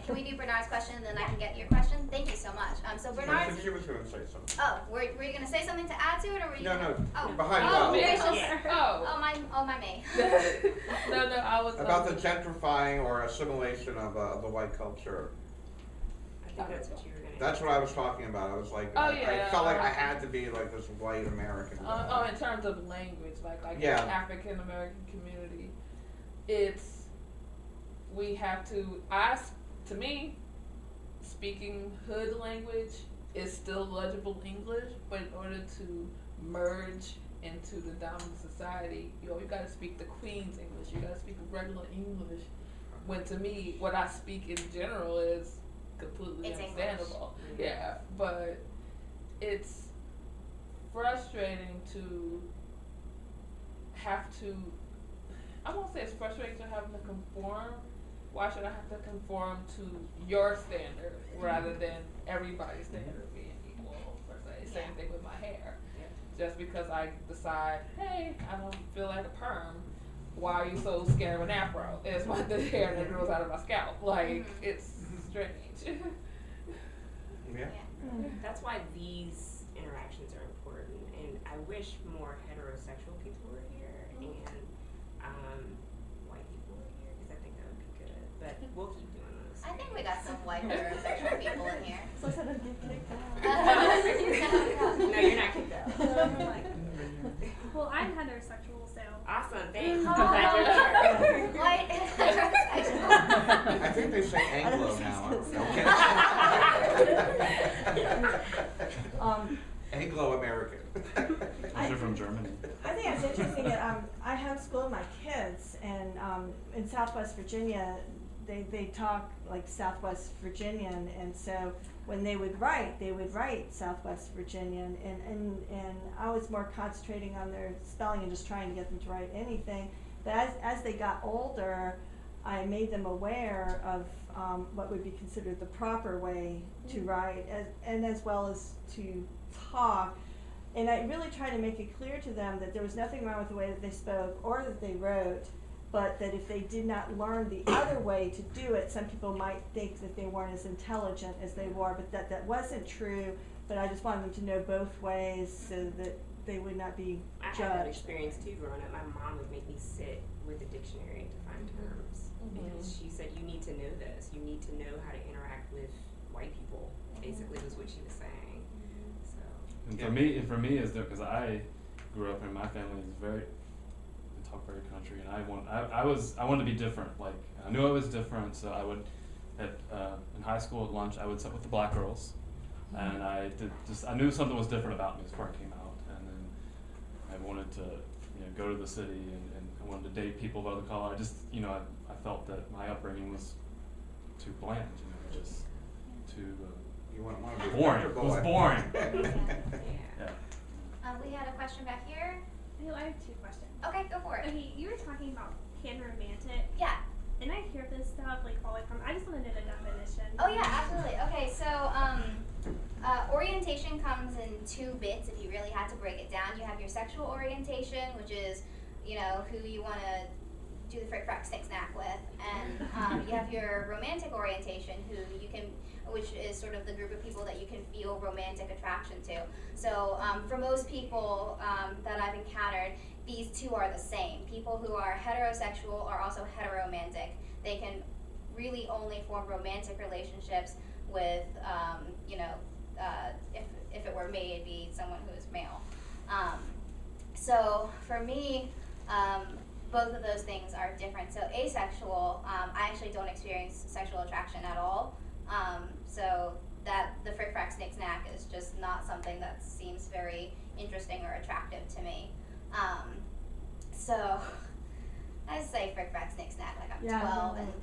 Can we do Bernard's question and then I can get your question? Thank you so much. So I Bernard's. think she was going to say something. Oh, were you going to say something to add to it, or were you? No, Oh. behind Oh, you. gracious. Oh. Oh my me. No, I was About the gentrifying or assimilation of the white culture. I think that's what you were going to That's what I was talking about. I was like, Oh, I yeah. felt like I had to be like this white American. in terms of language, like Yeah. the African American community, we have to. To me, speaking hood language is still legible English, but in order to merge into the dominant society, you got to speak the Queen's English. You got to speak regular English. When to me, what I speak in general is completely It's understandable. English. Yeah, but it's frustrating to have to. I won't say it's frustrating to have to conform. Why should I have to conform to your standard rather than everybody's standard being equal, per se? Same thing with my hair. Just because I decide, hey, I don't feel like a perm, why are you so scared of an afro? It's the hair that grows out of my scalp. Like, it's strange. Yeah. That's why these interactions are important, and I wish more heterosexual people were here and white people were here, because I think that would be good. But we'll keep doing this. I think we got some white heterosexual people in here. So I said I'd get kicked out. No, you're not kicked out. heterosexual, so. Awesome, thanks. Oh. Glad you're here. White heterosexual. I think they say Anglo now. Anglo-American. You're from Germany. I think it's interesting that I homeschool my kids, and in Southwest Virginia, they talk like Southwest Virginian, and so when they would write Southwest Virginian, and I was more concentrating on their spelling and just trying to get them to write anything. But as they got older, I made them aware of what would be considered the proper way to write, and as well as to talk. And I really tried to make it clear to them that there was nothing wrong with the way that they spoke or that they wrote, but that if they did not learn the other way to do it, some people might think that they weren't as intelligent as they were, but that wasn't true. But I just wanted them to know both ways so that they would not be I judged. had that experience too growing up. My mom would make me sit with a dictionary to find terms because she said, you need to know this. You need to know how to interact with white people, basically was what she was saying. So. And for me, is because I grew up and my family is very, we talk very country, and I wanted to be different. Like I knew I was different, so I would in high school at lunch I would sit with the black girls, and I knew something was different about me before I came out, and then I wanted to go to the city and I wanted to date people of other color. I felt that my upbringing was too bland, just too. You wouldn't want to be boring. It was boring. Yeah. We had a question back here. I have two questions. Okay, go for it. Okay, you were talking about panromantic, Yeah. and I hear this stuff like all the time. I just want to know the definition. Oh yeah, absolutely. Okay, so orientation comes in two bits. If you really had to break it down, you have your sexual orientation, which is who you want to do the frick frack stick snack with, and you have your romantic orientation, which is sort of the group of people that you can feel romantic attraction to. So for most people that I've encountered, these two are the same. People who are heterosexual are also heteromantic. They can really only form romantic relationships with, if it were me, it'd be someone who is male. So for me, both of those things are different. So asexual, I actually don't experience sexual attraction at all. So that the frick frack snick snack is just not something that seems very interesting or attractive to me. So I say frick frack snick snack like I'm 12 and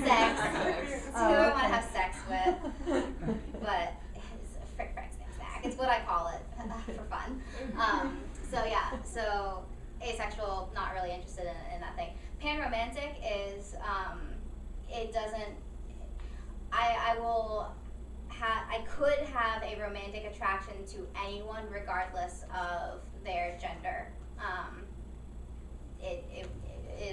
sex. Who I want to have sex with, but it's a frick frack snick snack. It's what I call it for fun. So asexual, not really interested in that thing. Panromantic is it doesn't. I could have a romantic attraction to anyone regardless of their gender. It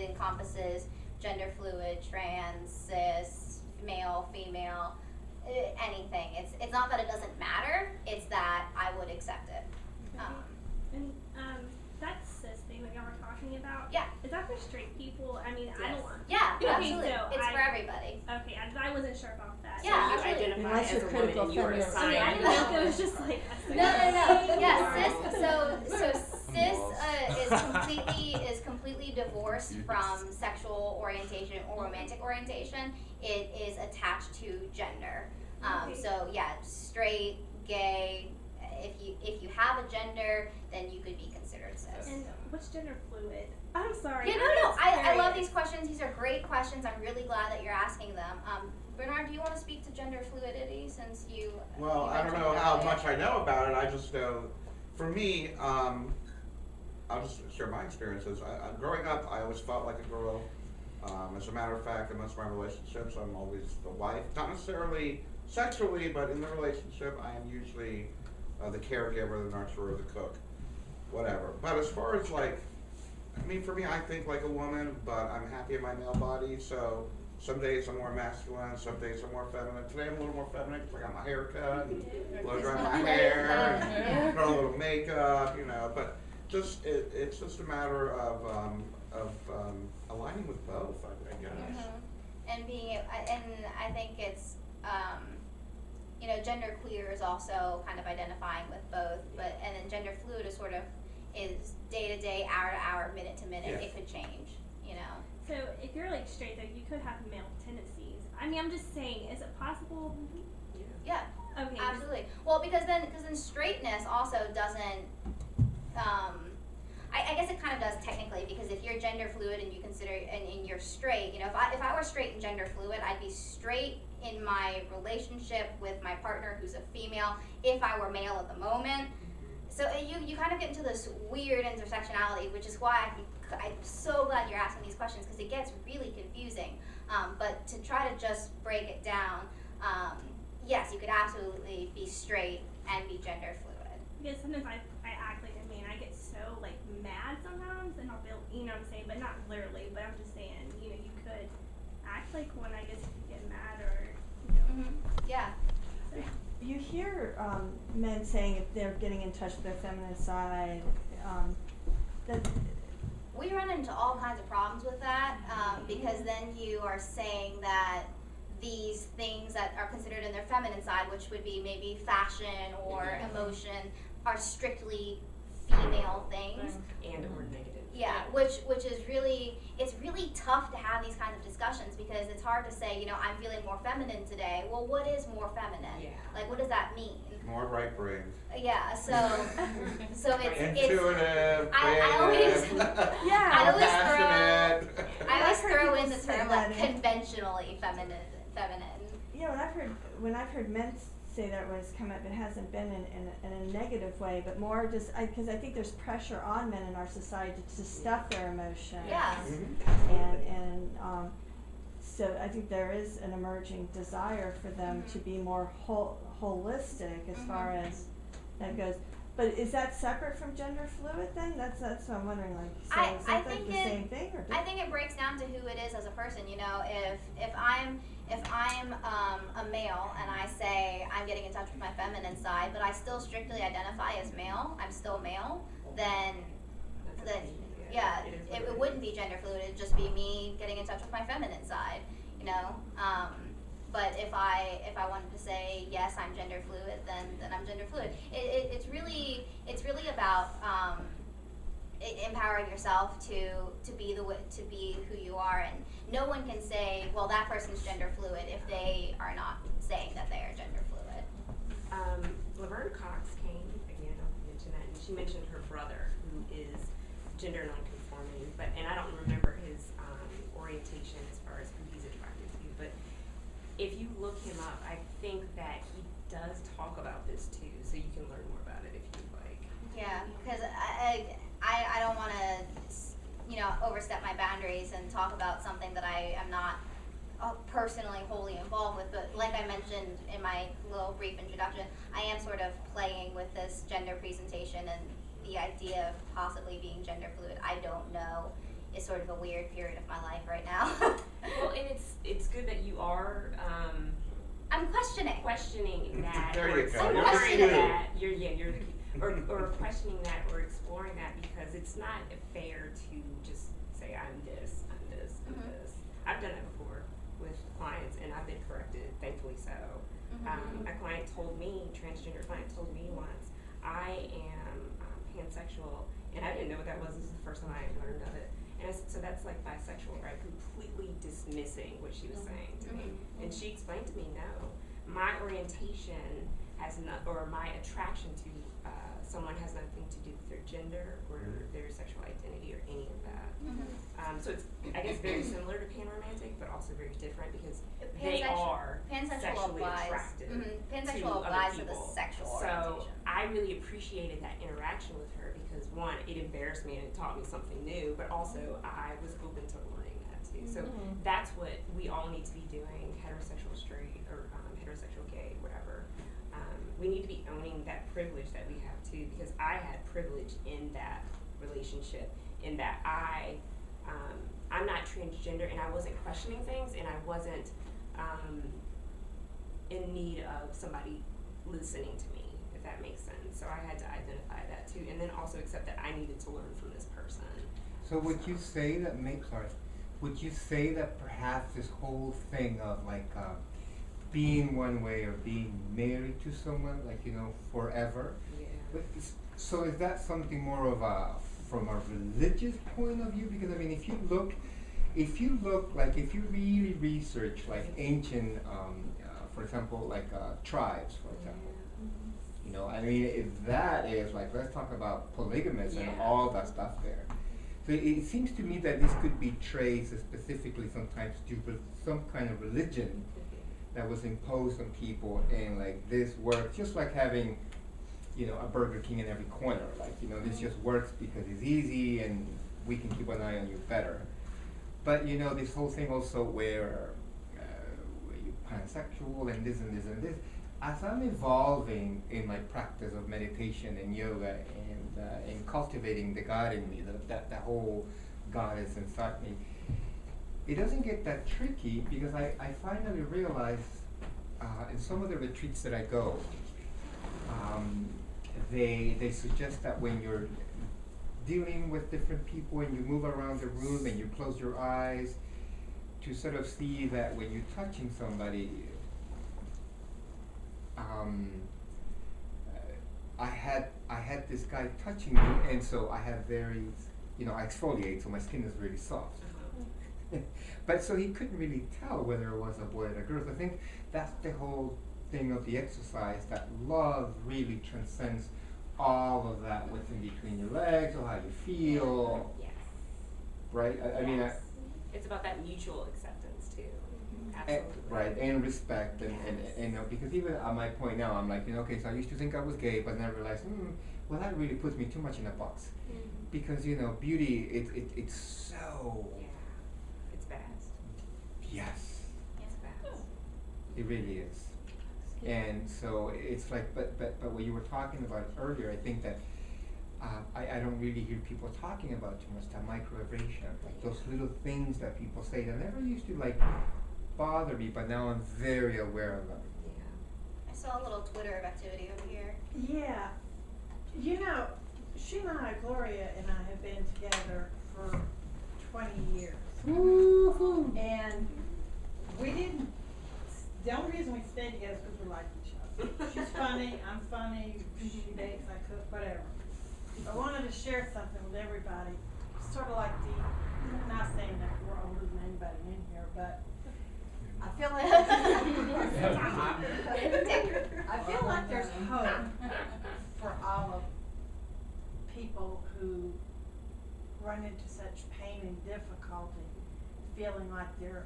encompasses gender fluid, trans, cis, male, female, anything. It's not that it doesn't matter, it's that I would accept it. And that cis thing that y'all were talking about, Yeah. is that for straight people? I mean, I don't want. Yeah, Okay, absolutely. so it's for everybody. Okay, I wasn't sure about that. Yeah, So you absolutely. identify Unless as you're a woman critical and you are feminist. assigned. Okay, I didn't know if it was just like a No. Yeah, Sorry. cis is completely divorced from sexual orientation or romantic orientation. It is attached to gender. Okay. So yeah, straight, gay. If you have a gender, then you could be considered cis. And what's gender fluid? I'm sorry. Yeah, no. I love these questions. These are great questions. I'm really glad that you're asking them. Bernard, do you want to speak to gender fluidity since you? Well, you I don't mentioned know it how earlier? much I know about it. I just know, for me, I'll just share my experiences. Growing up, I always felt like a girl. As a matter of fact, in most of my relationships, I'm always the wife. Not necessarily sexually, but in the relationship, I am usually the caregiver, the nurturer, the cook, whatever. But as far as for me, I think like a woman, but I'm happy in my male body, so some days I'm more masculine, some days I'm more feminine. Today I'm a little more feminine because I got my hair cut and blow dry my hair and put on a little makeup, but it's just a matter of aligning with both, I guess. And I think it's gender queer is also kind of identifying with both, and then gender fluid is day to day, hour to hour, minute to minute. Yeah. It could change, you know. So if you're like straight though, you could have male tendencies. I mean, I'm just saying, is it possible? Yeah, Okay. absolutely. Well, because then straightness also doesn't. I guess it kind of does technically, because if you're gender fluid and you consider and you're straight, you know, if I were straight and gender fluid, I'd be straight in my relationship with my partner who's a female. If I were male at the moment, so you kind of get into this weird intersectionality, which is why I'm so glad you're asking these questions, because it gets really confusing. But to try to just break it down, yes, you could absolutely be straight and be gender fluid. Because sometimes I act like a man. I get so like mad sometimes, and I'll be, you know what I'm saying, but not literally. But I'm just saying, you know, you could act like one. I guess if you get mad or, you know. Yeah. So, You hear men saying if they're getting in touch with their feminine side, that We run into all kinds of problems with that, because then you are saying that these things that are considered in their feminine side, which would be maybe fashion or emotion, are strictly female things. And or negative. Yeah, which is really, it's really tough to have these kinds of discussions, because it's hard to say, you know, I'm feeling more feminine today. Well, what is more feminine? Yeah. Like, what does that mean? More right brains. Yeah, so it's Intuitive, I always creative, Yeah. I always compassionate. I always I've heard throw in people the say term that like in- conventionally feminine. you know, when I've heard men say that when it's come up, it hasn't been in a negative way, but more just because I think there's pressure on men in our society to stuff their emotions. Yeah. And so I think there is an emerging desire for them to be more holistic as far as that goes. But is that separate from gender fluid then? That's what I'm wondering. Like, so is that think the same thing or? I think it breaks down to who it is as a person. You know, if I'm a male and I say I'm getting in touch with my feminine side, but I still strictly identify as male, I'm still male, then yeah, it wouldn't be gender fluid. It'd just be me getting in touch with my feminine side. You know. But if I wanted to say yes, I'm gender fluid, then I'm gender fluid. It's really about empowering yourself to be who you are, and no one can say, well, that person's gender fluid if they are not saying that they are gender fluid. Laverne Cox came again. I'll mention that, and she mentioned her brother who is gender nonconforming, and I don't remember his orientation as far as who he's attracted to, but if you look him up, I think that he does talk about this too, so you can learn more about it if you'd like. Yeah, because I don't want to, you know, overstep my boundaries and talk about something that I am not personally wholly involved with. But like I mentioned in my little brief introduction, I am sort of playing with this gender presentation, and the idea of possibly being gender fluid, I don't know, is sort of a weird period of my life right now. Well, and it's good that you are I'm questioning that. There or you go. You're the exploring key. that. You're the key. Or questioning that or exploring that, because it's not fair to just say I'm this. I've done that before with clients, and I've been corrected, thankfully so. A client told me, transgender client told me once, I am pansexual, and I didn't know what that was. This is the first time I learned of it. And I said, so that's like bisexual, right? Completely dismissing what she was saying to me. And she explained to me, no, my orientation has not, or my attraction to someone has nothing to do with their gender or their sexual identity or any of that. So it's, I guess, very similar to panromantic, but also very different, because they are sexually attracted Pansexual to applies other to the people. sexual So orientation. I really appreciated that interaction with her, because one, it embarrassed me and it taught me something new, but also I was open to learning that too. So that's what we all need to be doing, heterosexual, straight, or heterosexual, gay, whatever. We need to be owning that privilege that we have too, because I had privilege in that relationship, in that I'm not transgender, and I wasn't questioning things, and I wasn't in need of somebody listening to me, if that makes sense. So I had to identify that too, and then also accept that I needed to learn from this person. So would you say that would you say that perhaps this whole thing of like being one way or being married to someone, like, you know, forever? Yeah. So is that something more of a from a religious point of view, because I mean, if you look, like, if you really research, like, ancient, for example, like, tribes, for example, you know, I mean, if that is, like, let's talk about polygamous and all that stuff there. So it seems to me that this could be traced specifically sometimes to some kind of religion that was imposed on people, and like this works, just like having, you know, a Burger King in every corner. Like, you know, this just works because it's easy and we can keep an eye on you better. But, you know, this whole thing also where you're pansexual and this and this and this, as I'm evolving in my practice of meditation and yoga and cultivating the God in me, that whole goddess inside me, it doesn't get that tricky, because I finally realized in some of the retreats that I go, they suggest that when you're dealing with different people and you move around the room and you close your eyes, to sort of see that when you're touching somebody, I had this guy touching me, and so I have very, you know, I exfoliate, so my skin is really soft. But so he couldn't really tell whether it was a boy or a girl. So I think that's the whole thing of the exercise, that love really transcends all of that, what's in between your legs or how you feel. Yes. Right? I mean, it's about that mutual acceptance too. and, Absolutely. right, and respect, and because even at my point now, I'm like, you know, okay, so I used to think I was gay, but then I realized, well, that really puts me too much in a box, because, you know, beauty, it's so, It's vast. yes, It's vast. it really is. And so it's like, but what you were talking about earlier, I think that I don't really hear people talking about too much, that microaggression, like those little things that people say that never used to like bother me, but now I'm very aware of them. I saw a little Twitter of activity over here. Yeah. You know, Sheila and I, Gloria and I have been together for 20 years. Woo-hoo. And we didn't, the only reason we stayed together is because we like each other. She's funny, I'm funny, she bakes, I cook, whatever. I wanted to share something with everybody, sort of like not saying that we're older than anybody in here, but I feel like there's hope for all of people who run into such pain and difficulty, feeling like they're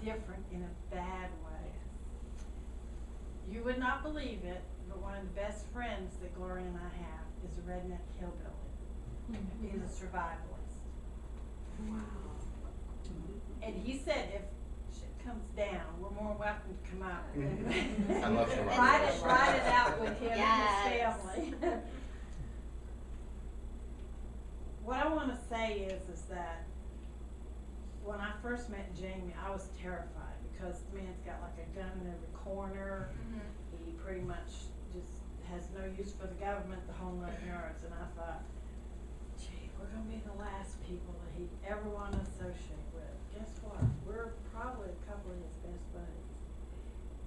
different in a bad way. You would not believe it, but one of the best friends that Gloria and I have is a redneck hillbilly. He's a survivalist. Wow. And he said if shit comes down, we're more welcome to come out. I love survival. Ride it out with him and his family. What I want to say is that when I first met Jamie, I was terrified because the man's got like a gun in every corner. He pretty much just has no use for the government, the whole 9 yards. And I thought, gee, we're going to be the last people that he'd ever want to associate with. Guess what? We're probably a couple of his best buddies.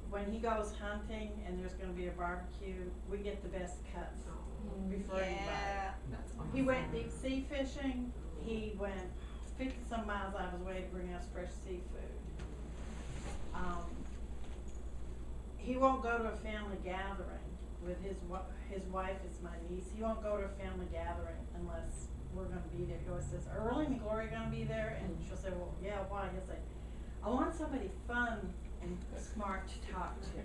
When he goes hunting and there's going to be a barbecue, we get the best cuts before anybody. That's awesome. He went deep sea fishing. He went 50-some miles out of his way to bring us fresh seafood. He won't go to a family gathering with his wife is my niece. He won't go to a family gathering unless we're going to be there. He always says, Early and Gloria going to be there? And she'll say, well, yeah, why? He'll say, I want somebody fun and smart to talk to.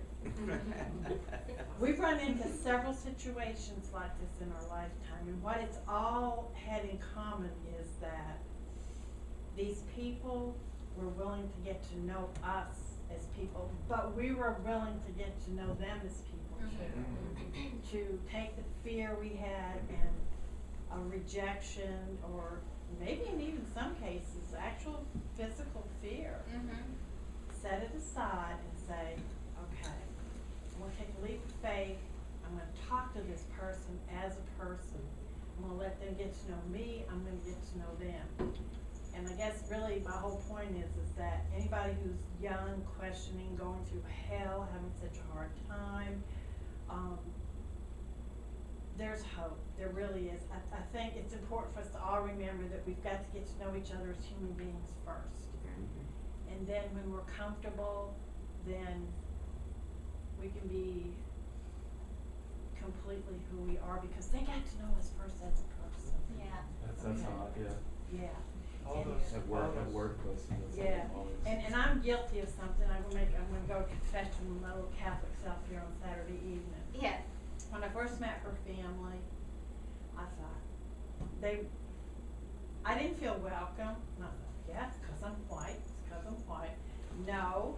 We've run into several situations like this in our lifetime, and what it's all had in common is that these people were willing to get to know us as people, but we were willing to get to know them as people too. To take the fear we had and a rejection, or maybe in even some cases, actual physical fear. Set it aside and say, okay, I'm going to take a leap of faith. I'm going to talk to this person as a person. I'm going to let them get to know me. I'm going to get to know them. And I guess really my whole point is that anybody who's young, questioning, going through hell, having such a hard time, there's hope. There really is. I think it's important for us to all remember that we've got to get to know each other as human beings first. And then when we're comfortable, then we can be completely who we are because they got to know us first as a person. Yeah. That's how, Yeah. All And- those, at workplace. Yeah, and I'm guilty of something. I'm gonna go to confession with my little Catholic self here on Saturday evening. Yeah. When I first met her family, I thought I didn't feel welcome. And I thought, yeah, it's 'cause I'm white. It's 'cause I'm white. No,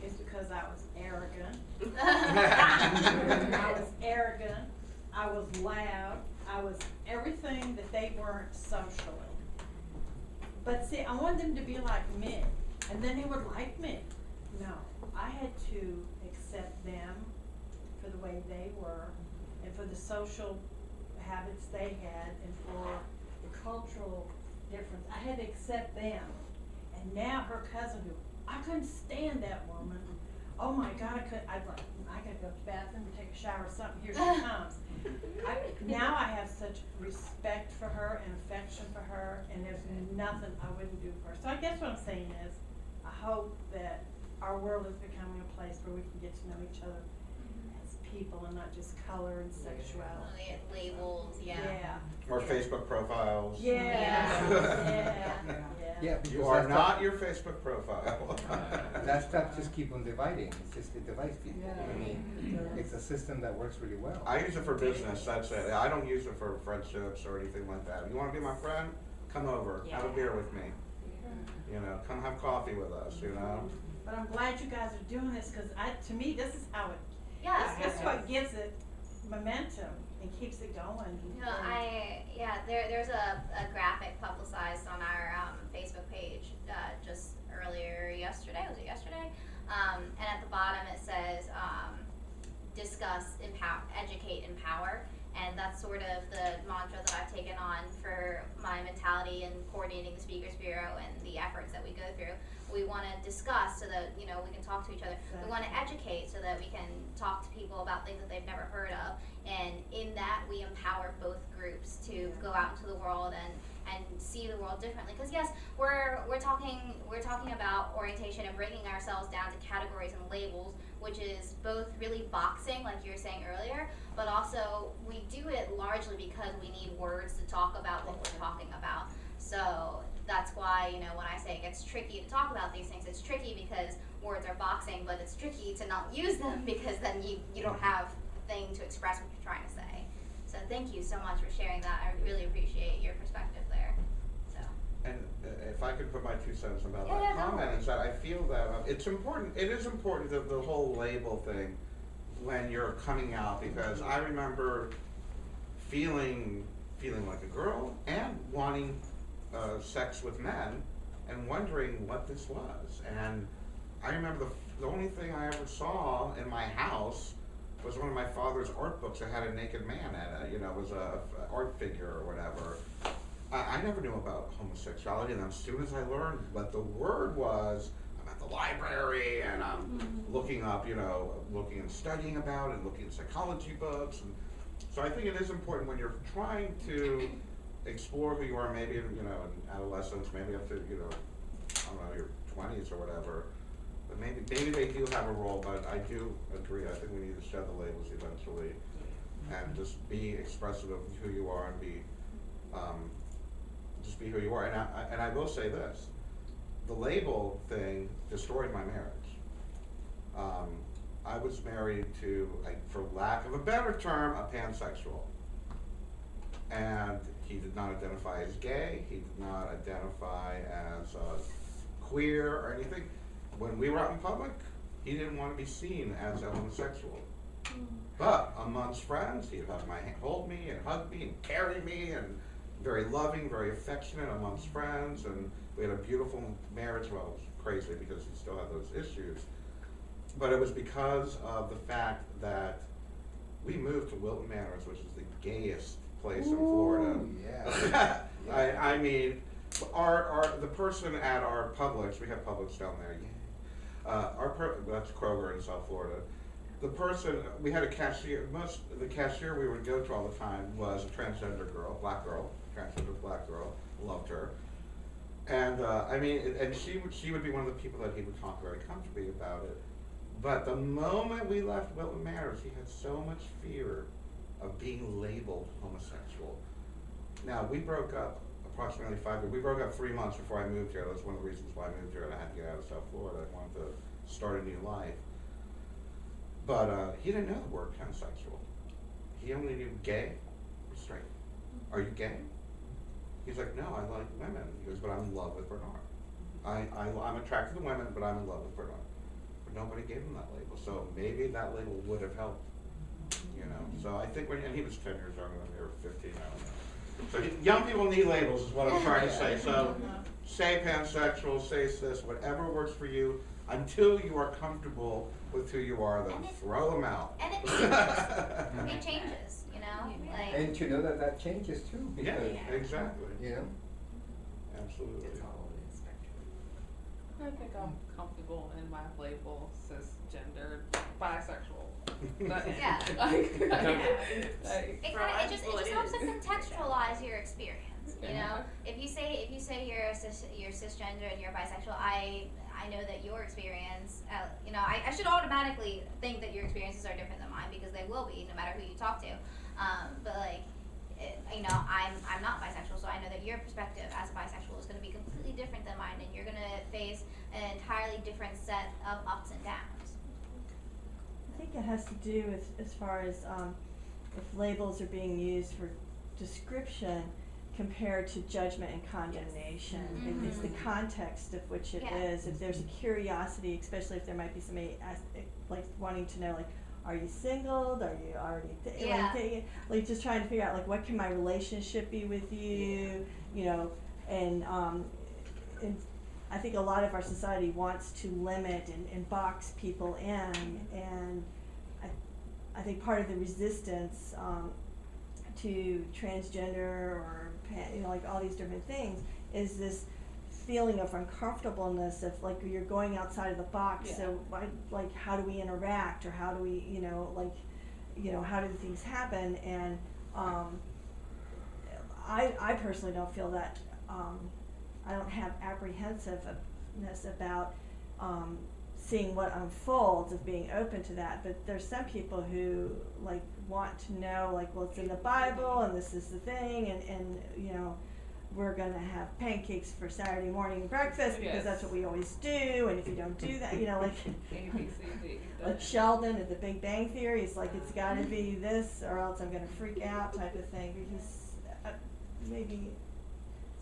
it's because I was arrogant. I was arrogant. I was loud. I was everything that they weren't socially. But see, I wanted them to be like me, and then they would like me. No, I had to accept them for the way they were, and for the social habits they had, and for the cultural difference. I had to accept them. And now her cousin, who I couldn't stand that woman. Oh my God, I gotta go to the bathroom and take a shower or something. Here she comes. Now I have such respect for her and affection for her, and there's nothing I wouldn't do for her. So I guess what I'm saying is, I hope that our world is becoming a place where we can get to know each other as people and not just color and sexuality. Labels, yeah. Yeah. Or Facebook profiles. Yeah. Yeah. Yeah, because You are that not stuff- your Facebook profile. that stuff just keep on dividing. It's just it divides people. Yeah. I mean, it's a system that works really well. I use it for business, that's it. I don't use it for friendships or anything like that. You wanna be my friend? Come over, have a beer with me. You know, come have coffee with us, you know? But I'm glad you guys are doing this, because to me, this is how it, Yeah. this is what gives it momentum and keeps it going. You know, there's a graphic publicized on our Facebook page just earlier yesterday. Was it yesterday? And at the bottom it says discuss, educate, empower. And that's sort of the mantra that I've taken on for my mentality and coordinating the Speakers Bureau and the efforts that we go through. We want to discuss so that, we can talk to each other. We want to educate so that we can talk to people about things that they've never heard of. And in that, we empower both groups to go out into the world and see the world differently. Because yes, we're talking about orientation and breaking ourselves down to categories and labels, which is both really boxing, like you were saying earlier, but also we do it largely because we need words to talk about what we're talking about. So that's why, when I say it gets tricky to talk about these things, it's tricky because words are boxing, but it's tricky to not use them because then you don't have a thing to express what you're trying to say. So thank you so much for sharing that. I really appreciate your perspective there. So. And if I could put my 2 cents about Yeah, that no comment, worries. is that I feel that it is important that the whole label thing when you're coming out, because I remember feeling like a girl and wanting sex with men and wondering what this was. And I remember the only thing I ever saw in my house was one of my father's art books that had a naked man in it, it was a art figure or whatever. I never knew about homosexuality, and as soon as I learned what the word was, I'm at the library and I'm looking up, looking and studying about it, and looking at psychology books. And so I think it is important when you're trying to explore who you are, maybe in adolescence, maybe up to your 20s or whatever. But maybe they do have a role, but I do agree. I think we need to shed the labels eventually, and just be expressive of who you are and be. Just be who you are, and I will say this: the label thing destroyed my marriage. I was married to, for lack of a better term, a pansexual, and he did not identify as gay. He did not identify as queer or anything. When we were out in public, he didn't want to be seen as a homosexual. But amongst friends, he'd hold me and hug me and carry me, and very loving, very affectionate amongst friends, and we had a beautiful marriage. Well, it was crazy because he still had those issues. But it was because of the fact that we moved to Wilton Manors, which is the gayest place in Florida. Yeah. I mean, the person at our Publix, we have Publix down there, that's Kroger in South Florida. the person, we had a cashier, the cashier we would go to all the time was a transgender girl, black girl, loved her. And, I mean, and she would be one of the people that he would talk very comfortably about it. But the moment we left Wilton Manors, he had so much fear of being labeled homosexual. Now, we broke up approximately 5 years. We broke up 3 months before I moved here. That's one of the reasons why I moved here, and I had to get out of South Florida. I wanted to start a new life. But he didn't know the word pansexual. He only knew gay or straight. Are you gay? He's like, no, I like women. He goes, but I'm in love with Bernard. I'm attracted to women, but I'm in love with Bernard. But nobody gave him that label, so maybe that label would have helped, you know. So I think and he was 10 years younger than me, or 15, I don't know. So young people need labels is what I'm trying to say. So say pansexual, say this, whatever works for you, until you are comfortable with who you are, then throw them out. And it changes. It changes, you know? Like, And to know that changes too, Yeah, because, exactly. you know, Absolutely. It's all in the spectrum. I think I'm comfortable in my label, cisgender, bisexual. Yeah. Like, it For kind us, of it well, just it helps to is. contextualize your experience. You know, Yeah. if you say you're cisgender and you're bisexual, I know that your experience, you know, I should automatically think that your experiences are different than mine, because they will be no matter who you talk to. But like, you know, I'm not bisexual, so I know that your perspective as a bisexual is going to be completely different than mine, and you're going to face an entirely different set of ups and downs. I think it has to do with, as far as if labels are being used for description compared to judgment and condemnation. Mhm. It's the context of which it Yeah. is. If there's a curiosity, especially if there might be somebody like wanting to know, like, are you single? Are you already Yeah. like just trying to figure out, like, what can my relationship be with you? You know, and I think a lot of our society wants to limit and box people in, and I think part of the resistance to transgender or you know, like all these different things is this feeling of uncomfortableness of, like, you're going outside of the box. Yeah. So like how do we interact, or how do we, you know, like, you know, how do things happen? And I personally don't feel that I don't have apprehensiveness about seeing what unfolds, of being open to that. But there's some people who, like, want to know, like, well, it's in the Bible and this is the thing, and you know, we're gonna have pancakes for Saturday morning breakfast because Yes. that's what we always do, and if you don't do that, you know, like A, B, C, D. like Sheldon at the Big Bang Theory, it's like, it's gotta be this or else I'm gonna freak out type of thing, because maybe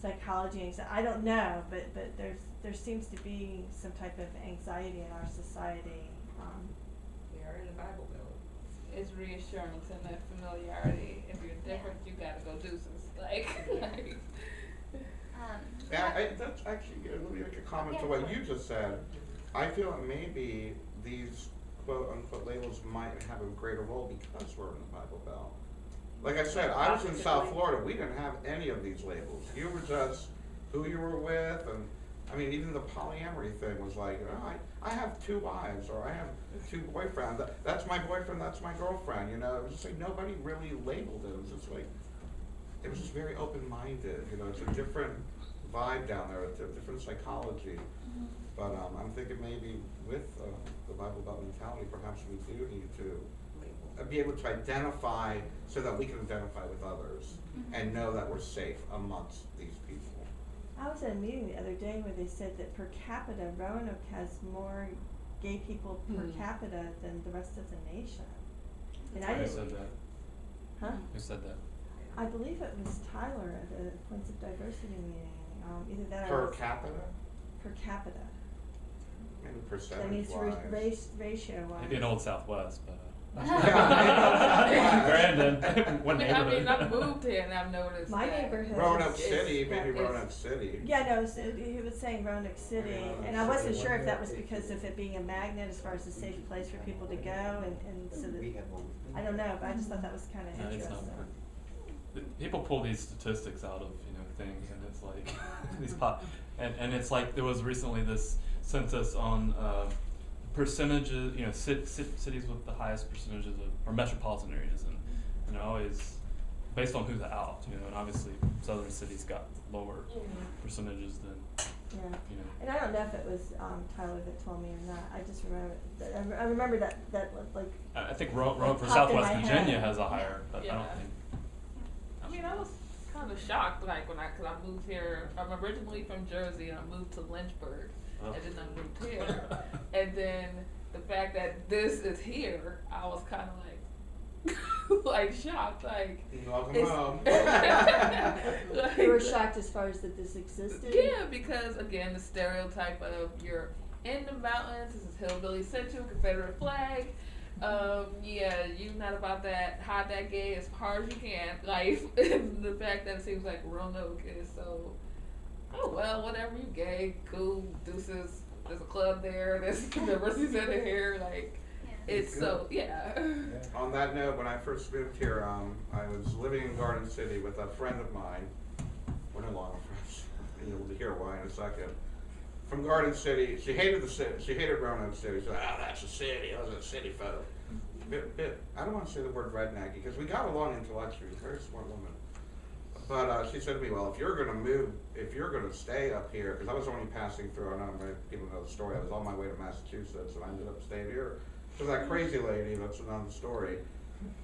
psychology, I don't know, but there seems to be some type of anxiety in our society. We are in the Bible Belt. It's reassurance and that familiarity. If you're different, you gotta go deuces. Like, Yeah, that's actually good. Let me make a comment to what you just said. I feel that maybe these quote unquote labels might have a greater role because we're in the Bible Belt. Like I said, I was in South Florida. We didn't have any of these labels. You were just who you were with, and I mean, even the polyamory thing was like, oh, I have 2 wives, or I have 2 boyfriends. That's my boyfriend, that's my girlfriend. You know, it was just like nobody really labeled it. It was just like, it was just very open-minded. You know, it's a different vibe down there. It's a different psychology. But I'm thinking maybe with the Bible Belt mentality, perhaps we do need to be able to identify so that we can identify with others and know that we're safe amongst these people. I was at a meeting the other day where they said that per capita, Roanoke has more gay people per capita than the rest of the nation. And I Who didn't, said that? huh? Who said that? I believe it was Tyler at the Points of Diversity meeting. Either that Per or capita? per capita. Maybe That means percentage-wise. ratio wise. Maybe an old Southwest, but. Yeah. Brandon, what I neighborhood? mean, I've moved here and I've noticed My that. neighborhood. Roanoke is- City, is- maybe is- Roanoke City. Yeah, no, so he was saying Roanoke City, and I wasn't sure if that was because of it being a magnet as far as a safe place for people to go, and so that, I don't know, but I just thought that was kinda No, it's interesting. not. People pull these statistics out of, you know, things, and it's like these and it's like there was recently this census on percentages, you know, cities with the highest percentages of, or metropolitan areas, and they're always based on who's out, you know, and obviously southern cities got lower percentages than, Yeah. you know. And I don't know if it was Tyler that told me or not. I just remember I remember that like. I think Roanoke for popped in Southwest my Virginia head. has a higher, but I Yeah. don't think. I mean, I was kind of shocked, like, cause I moved here. I'm originally from Jersey, and I moved to Lynchburg, Oh. and then I moved here. And then the fact that this is here, I was kind of like, like shocked, like. Welcome it's- home. like, You were shocked as far as that this existed? Yeah, because again, the stereotype of you're in the mountains, this is hillbilly central, Confederate flag. Yeah, you not about that, hide that gay as hard as you can life. And the fact that it seems like Roanoke is so, oh well, whatever, you gay, cool, deuces, there's a club there, there's University Center here, like, it's so, yeah. On that note, when I first moved here, I was living in Garden City with a friend of mine. We're no longer friends. You'll hear why in a second. From Garden City, she hated the city. She hated Roanoke City. She said, "Oh, that's a city. Those are city folk." I don't want to say the word redneck because we got along intellectually. She's a very smart woman. But she said to me, "Well, if you're going to move, if you're going to stay up here, because I was only passing through. I don't know if people know the story. I was on my way to Massachusetts, and I ended up staying here." So that crazy lady, that's another story.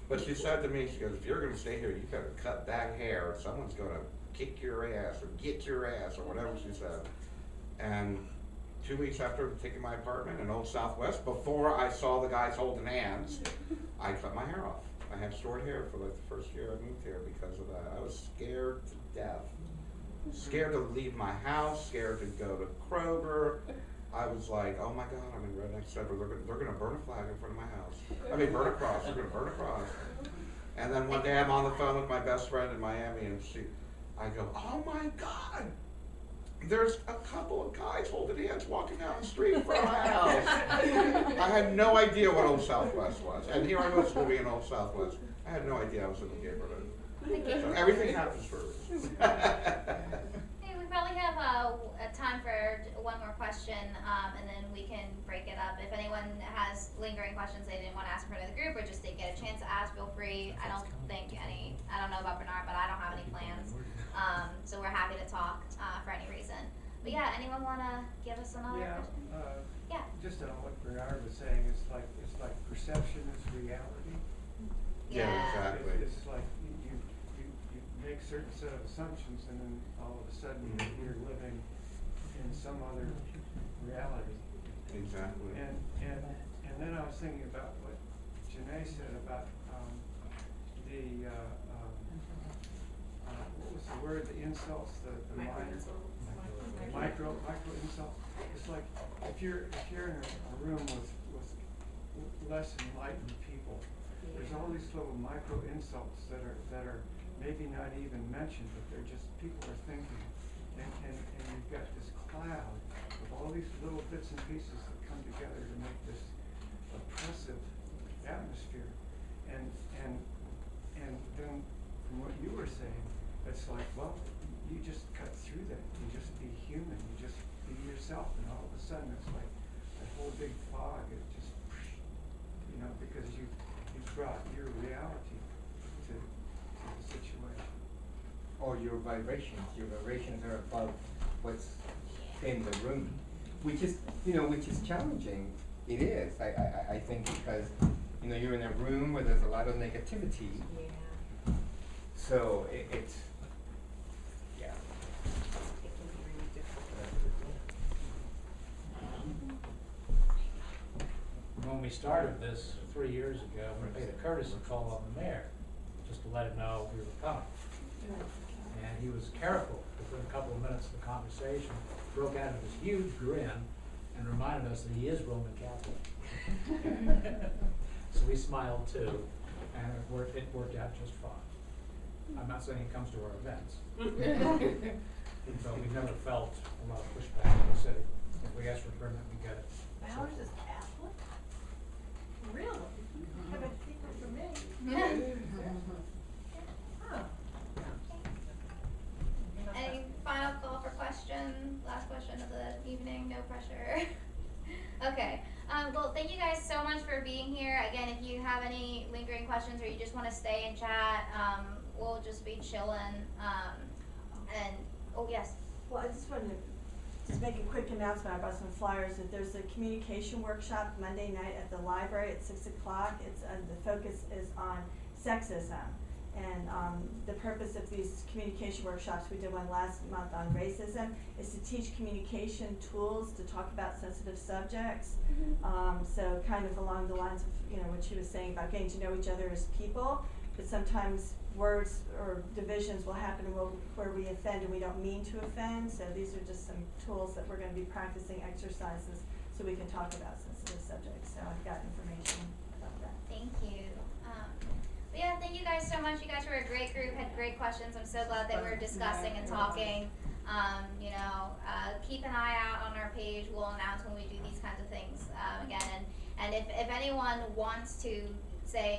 But she said to me, she goes, "If you're going to stay here, you got to cut back hair, or someone's going to kick your ass or get your ass," or whatever she said. And 2 weeks after taking my apartment in Old Southwest, before I saw the guys holding hands, I cut my hair off. I had short hair for like the first year I moved here because of that. I was scared to death. Scared to leave my house, scared to go to Kroger. I was like, oh my God, I'm in Redneck Center. They're gonna burn a flag in front of my house. I mean, burn a cross. They're gonna burn a cross. And then one day I'm on the phone with my best friend in Miami, and I go, oh my God, there's a couple of guys holding hands walking down the street in front of my house. I had no idea what Old Southwest was, and here I was living in Old Southwest. I had no idea I was in the neighborhood. So everything happens for a reason. Hey, we probably have a time for one more question, and then we can break it up. If anyone has lingering questions they didn't want to ask in front of the group or just didn't get a chance to ask, feel free. I don't know about Bernard, but I don't have any plans. So we're happy to talk for any reason. But yeah, anyone want to give us another question? Yeah. Just on what Bernard was saying, it's like perception is reality. Yeah, exactly. It's like you make certain set of assumptions, and then all of a sudden you're living in some other reality. Exactly. And then I was thinking about what Jenae said about what was the word? The insults, the micro insults. It's like if you're in a room with less enlightened people, there's all these little micro insults that are maybe not even mentioned, but they're just people are thinking, and you've got this cloud of all these little bits and pieces that come together to make this oppressive atmosphere, and then from what you were saying, it's like, well, you just cut through that. You just be human. You just be yourself, and all of a sudden it's like that whole big fog. It just, because you brought your reality to the situation. Or your vibrations. Your vibrations are above what's in the room, which is challenging. It is. I think because you're in a room where there's a lot of negativity. Yeah. So it's. Yeah. It can be really difficult. When we started this 3 years ago, we made a courtesy call on the mayor, just to let him know we were coming. And he was careful. Within a couple of minutes of the conversation, broke out of this huge grin and reminded us that he is Roman Catholic. So we smiled too, and it worked out just fine. I'm not saying he comes to our events. But we've never felt a lot of pushback in the city. If we ask for a permit, we get it. Ours is Catholic? Really? Have a secret for me? Oh. Any final call for questions? Last question of the evening, no pressure. Okay. Well, being here. Again, if you have any lingering questions or you just want to stay and chat, we'll just be chilling. And oh yes. Well, I just wanted to just make a quick announcement. I brought some flyers that there's a communication workshop Monday night at the library at 6 o'clock. It's the focus is on sexism, and the purpose of these communication workshops, we did one last month on racism, is to teach communication tools to talk about sensitive subjects. So kind of along the lines of what she was saying about getting to know each other as people, but sometimes words or divisions will happen where we offend and we don't mean to offend. So these are just some tools that we're going to be practicing exercises so we can talk about sensitive subjects. So I've got information about that. Thank you. But yeah, thank you guys so much. You guys were a great group, had great questions. I'm so glad that we're discussing and talking. Keep an eye out on our page. We'll announce when we do these kinds of things again. And if anyone wants to say,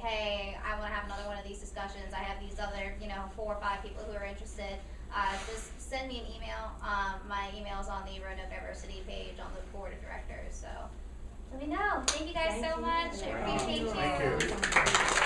hey, I want to have another one of these discussions. I have these other, 4 or 5 people who are interested. Just send me an email. My email is on the Roanoke Diversity page on the board of directors. So let me know. Thank you guys so much. I appreciate you. Thank you.